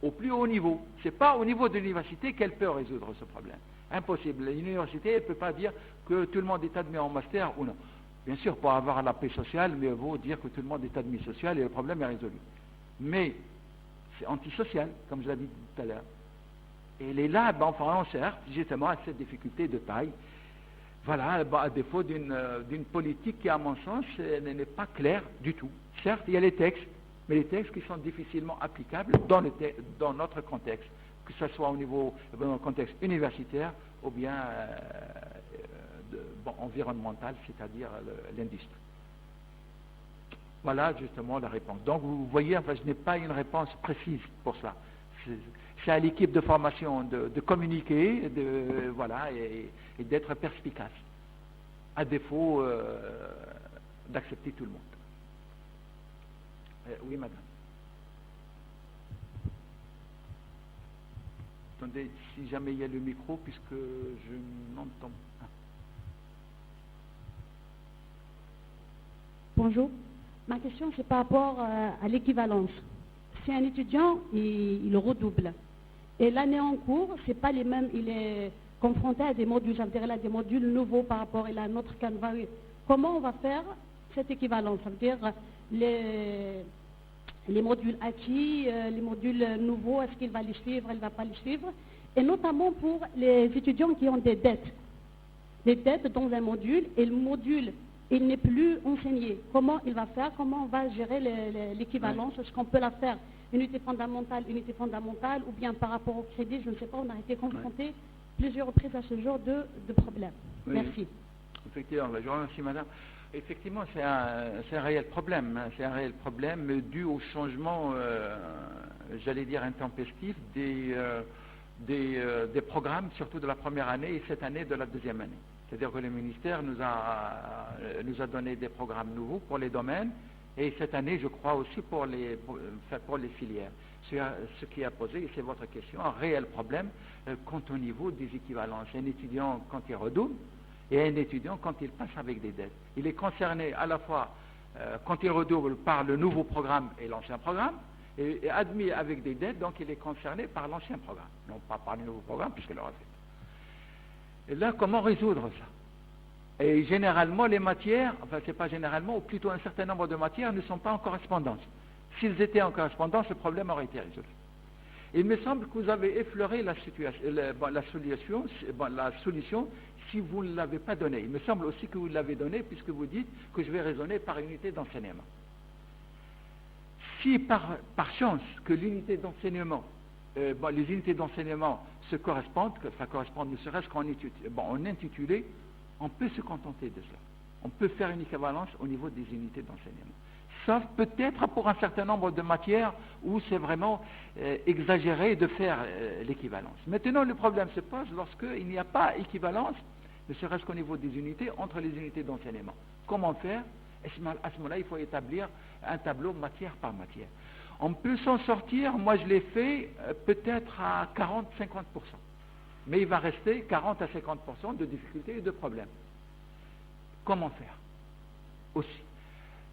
au plus haut niveau. Ce n'est pas au niveau de l'université qu'elle peut résoudre ce problème. Impossible. L'université ne peut pas dire que tout le monde est admis en master ou non. Bien sûr, pour avoir la paix sociale, mieux vaut dire que tout le monde est admis social et le problème est résolu. Mais c'est antisocial, comme je l'ai dit tout à l'heure. Et les là, on certes, justement, à cette difficulté de taille. Voilà, à défaut d'une politique qui, à mon sens, n'est pas claire du tout. Certes, il y a les textes, mais les textes qui sont difficilement applicables dans notre contexte, que ce soit au niveau dans le contexte universitaire ou bien environnemental, c'est-à-dire l'industrie. Voilà justement la réponse. Donc vous voyez, je n'ai pas une réponse précise pour cela. C'est à l'équipe de formation de communiquer, et d'être perspicace, à défaut d'accepter tout le monde. Oui, madame. Attendez, si jamais il y a le micro, puisque je n'entends pas. Bonjour. Ma question, c'est par rapport à l'équivalence. Si un étudiant, il redouble, et l'année en cours, c'est pas les mêmes, il est confronté à des modules, à des modules nouveaux par rapport à un autre canevas. Comment on va faire cette équivalence? Ça veut dire les modules acquis, les modules nouveaux, est-ce qu'il va les suivre, il ne va pas les suivre? Et notamment pour les étudiants qui ont des dettes. Des dettes dans un module, et le module, il n'est plus enseigné. Comment il va faire? Comment on va gérer l'équivalence? Est-ce qu'on peut la faire unité fondamentale, ou bien par rapport au crédit? Je ne sais pas, on a été confronté plusieurs reprises à ce genre de problème. Oui. Merci. Effectivement, je vous remercie, madame. Effectivement, c'est un réel problème. C'est un réel problème dû au changement, j'allais dire, intempestif des programmes, surtout de la première année et cette année de la deuxième année. C'est-à-dire que le ministère nous a donné des programmes nouveaux pour les domaines et cette année, je crois aussi pour les filières. Ce qui a posé, et c'est votre question, un réel problème quant au niveau des équivalences. Un étudiant, quand il redouble, et un étudiant, quand il passe avec des dettes. Il est concerné à la fois, quand il redouble, par le nouveau programme et l'ancien programme, et admis avec des dettes, donc il est concerné par l'ancien programme, non pas par le nouveau programme, puisqu'il l'aura fait. Et là, comment résoudre ça? Et généralement, les matières, enfin, c'est pas généralement, ou plutôt un certain nombre de matières ne sont pas en correspondance. S'ils étaient en correspondance, le problème aurait été résolu. Il me semble que vous avez effleuré la solution si vous ne l'avez pas donnée. Il me semble aussi que vous l'avez donnée puisque vous dites que je vais raisonner par unité d'enseignement. Si par chance que l'unité d'enseignement, les unités d'enseignement se correspondent, que ça corresponde ne serait-ce qu'en intitulé, on peut se contenter de cela. On peut faire une équivalence au niveau des unités d'enseignement. Sauf peut-être pour un certain nombre de matières où c'est vraiment exagéré de faire l'équivalence. Maintenant, le problème se pose lorsqu'il n'y a pas équivalence, ne serait-ce qu'au niveau des unités, entre les unités d'enseignement. Comment faire? À ce moment-là, il faut établir un tableau matière par matière. On peut s'en sortir, moi je l'ai fait peut-être à 40-50%. Mais il va rester 40 à 50% de difficultés et de problèmes. Comment faire? Aussi.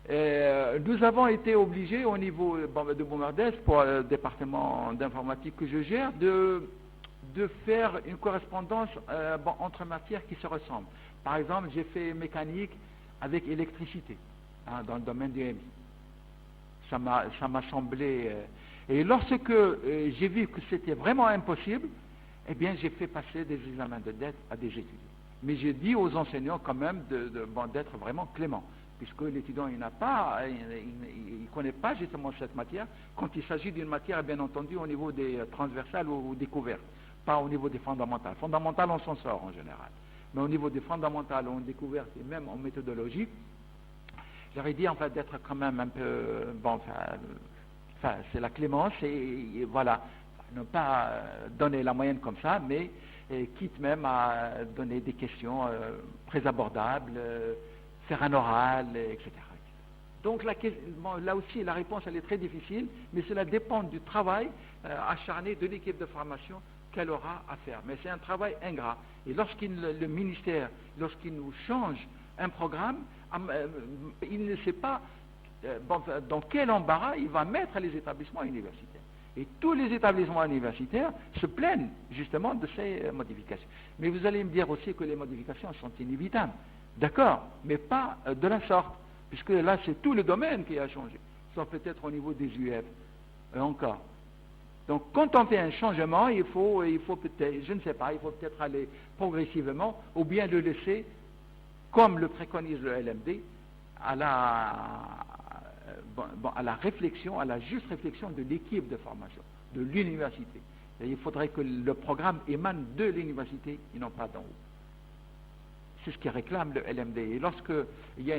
Nous avons été obligés au niveau de Boumardès, pour le département d'informatique que je gère, de faire une correspondance entre matières qui se ressemblent. Par exemple, j'ai fait mécanique avec électricité, dans le domaine du MI. Ça m'a semblé... et lorsque j'ai vu que c'était vraiment impossible, eh bien j'ai fait passer des examens de dette à des étudiants. Mais j'ai dit aux enseignants quand même d'être vraiment clément, puisque l'étudiant il ne connaît pas justement cette matière, quand il s'agit d'une matière bien entendu au niveau des transversales ou découvertes, pas au niveau des fondamentales. Fondamentales on s'en sort en général, mais au niveau des fondamentales, en découverte et même en méthodologie, j'aurais dit en fait d'être quand même un peu, c'est la clémence et voilà, ne pas donner la moyenne comme ça, mais quitte même à donner des questions très abordables, faire un oral, etc. Donc là aussi, la réponse elle est très difficile, mais cela dépend du travail acharné de l'équipe de formation qu'elle aura à faire. Mais c'est un travail ingrat. Et le ministère, lorsqu'il nous change un programme, il ne sait pas dans quel embarras il va mettre les établissements universitaires. Et tous les établissements universitaires se plaignent justement de ces modifications. Mais vous allez me dire aussi que les modifications sont inévitables. D'accord, mais pas de la sorte, puisque là c'est tout le domaine qui a changé, sauf peut-être au niveau des UF, encore. Donc quand on fait un changement, il faut peut-être, je ne sais pas, il faut peut-être aller progressivement, ou bien le laisser, comme le préconise le LMD, à la réflexion, à la juste réflexion de l'équipe de formation, de l'université. Et il faudrait que le programme émane de l'université et non pas d'en haut. C'est ce qui réclame le LMD. Et lorsqu'il y a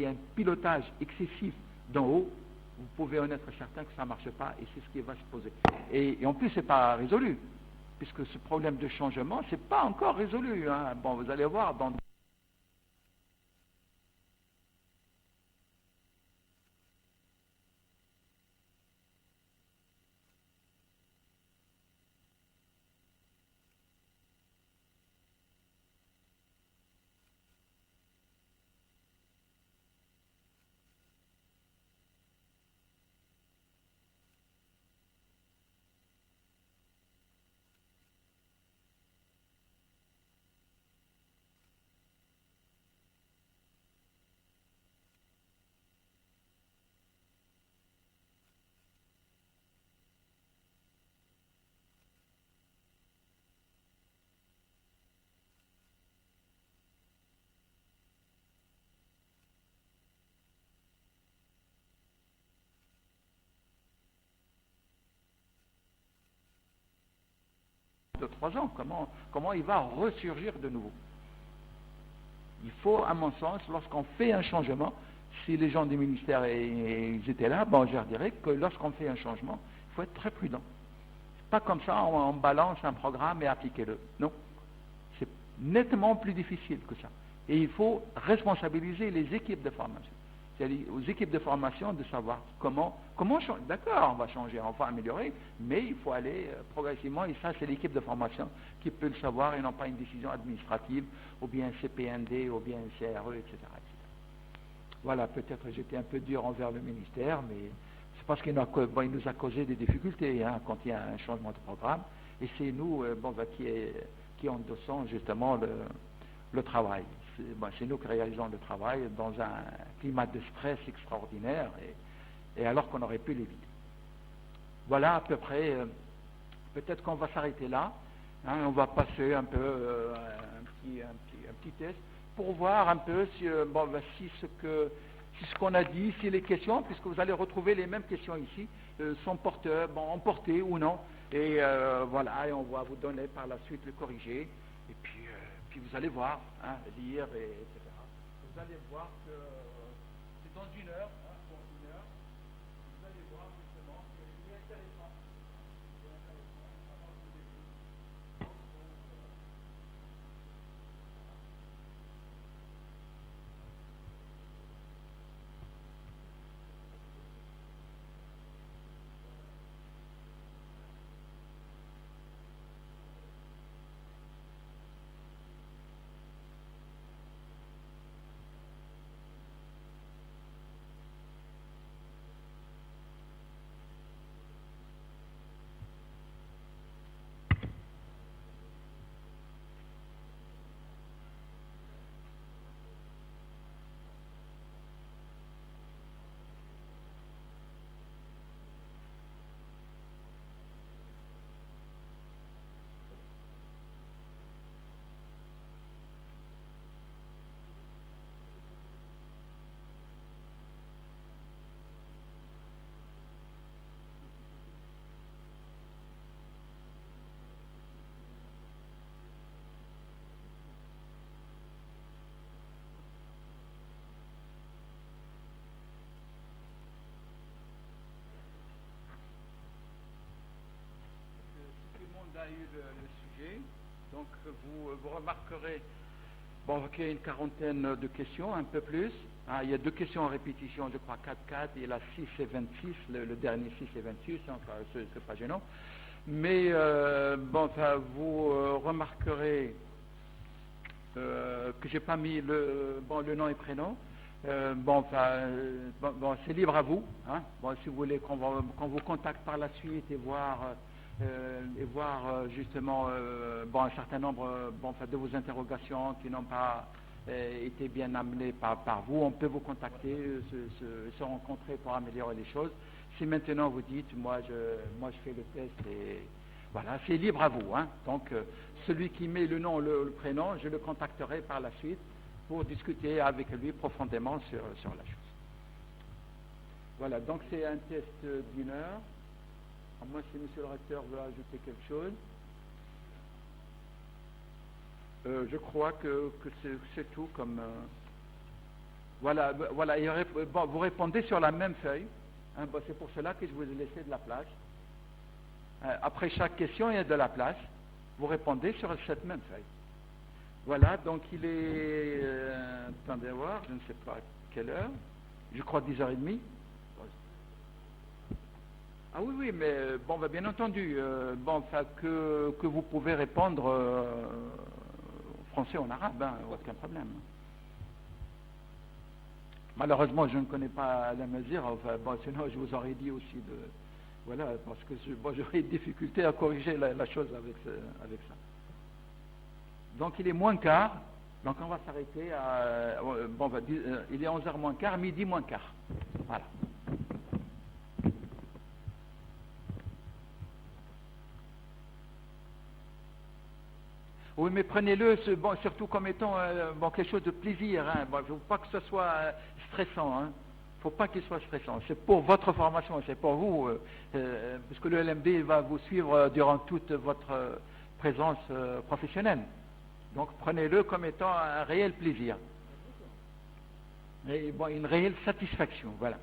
un pilotage excessif d'en haut, vous pouvez en être certain que ça ne marche pas et c'est ce qui va se poser. Et en plus, ce n'est pas résolu, puisque ce problème de changement, ce n'est pas encore résolu. Bon, vous allez voir dans 3 ans. Comment il va ressurgir de nouveau? Il faut, à mon sens, lorsqu'on fait un changement, si les gens du ministère ils étaient là, bon, je leur dirais que lorsqu'on fait un changement, il faut être très prudent. C'est pas comme ça, on balance un programme et appliquez-le. Non. C'est nettement plus difficile que ça. Et il faut responsabiliser les équipes de formation. C'est-à-dire aux équipes de formation de savoir comment changer. D'accord, on va changer, on va améliorer, mais il faut aller progressivement, et ça c'est l'équipe de formation qui peut le savoir et non pas une décision administrative, ou bien un CPND, ou bien un CRE, etc. Voilà, peut-être j'étais un peu dur envers le ministère, mais c'est parce qu'il nous a causé des difficultés quand il y a un changement de programme, et c'est nous qui endossons justement le travail. C'est nous qui réalisons le travail dans un climat de stress extraordinaire, et alors qu'on aurait pu l'éviter. Voilà à peu près, peut-être qu'on va s'arrêter là, on va passer un peu un petit test pour voir un peu si ce qu'on a dit, si les questions, puisque vous allez retrouver les mêmes questions ici, sont emportées ou non, et voilà, et on va vous donner par la suite le corrigé, et puis vous allez voir, lire, etc. Vous allez voir que c'est dans une heure, vous allez voir justement que c'est intéressant. A eu le sujet, donc vous remarquerez qu'il y a une quarantaine de questions, un peu plus. Il y a 2 questions en répétition, je crois 4, et la 6 et 26, le dernier 6 et 26, enfin, c'est pas gênant. Mais vous remarquerez que j'ai pas mis le nom et prénom. C'est libre à vous. Si vous voulez qu'on vous contacte par la suite et voir justement un certain nombre de vos interrogations qui n'ont pas été bien amenées par vous, on peut vous contacter, se rencontrer pour améliorer les choses. Si maintenant vous dites, moi je fais le test, et voilà, c'est libre à vous. Donc celui qui met le nom, le prénom, je le contacterai par la suite pour discuter avec lui profondément sur la chose. Voilà, donc c'est un test d'1 heure. Moi, si monsieur le recteur veut ajouter quelque chose, je crois que c'est tout comme... Voilà, vous répondez sur la même feuille. C'est pour cela que je vous ai laissé de la place. Après chaque question, il y a de la place. Vous répondez sur cette même feuille. Voilà, donc il est... attendez voir, je ne sais pas quelle heure. Je crois 10h30. Ah oui, mais bien entendu, que vous pouvez répondre français ou en arabe, aucun problème. Malheureusement, je ne connais pas la mesure, sinon je vous aurais dit aussi voilà, parce que j'aurais des difficultés à corriger la chose avec ça. Donc il est moins quart, donc on va s'arrêter à... il est 11h moins quart, midi moins quart. Voilà. Oui, mais prenez-le surtout comme étant quelque chose de plaisir. Il ne faut pas que ce soit stressant. Il ne faut pas qu'il soit stressant. C'est pour votre formation, c'est pour vous, parce que le LMD va vous suivre durant toute votre présence professionnelle. Donc prenez-le comme étant un réel plaisir. Et bon, une réelle satisfaction, voilà.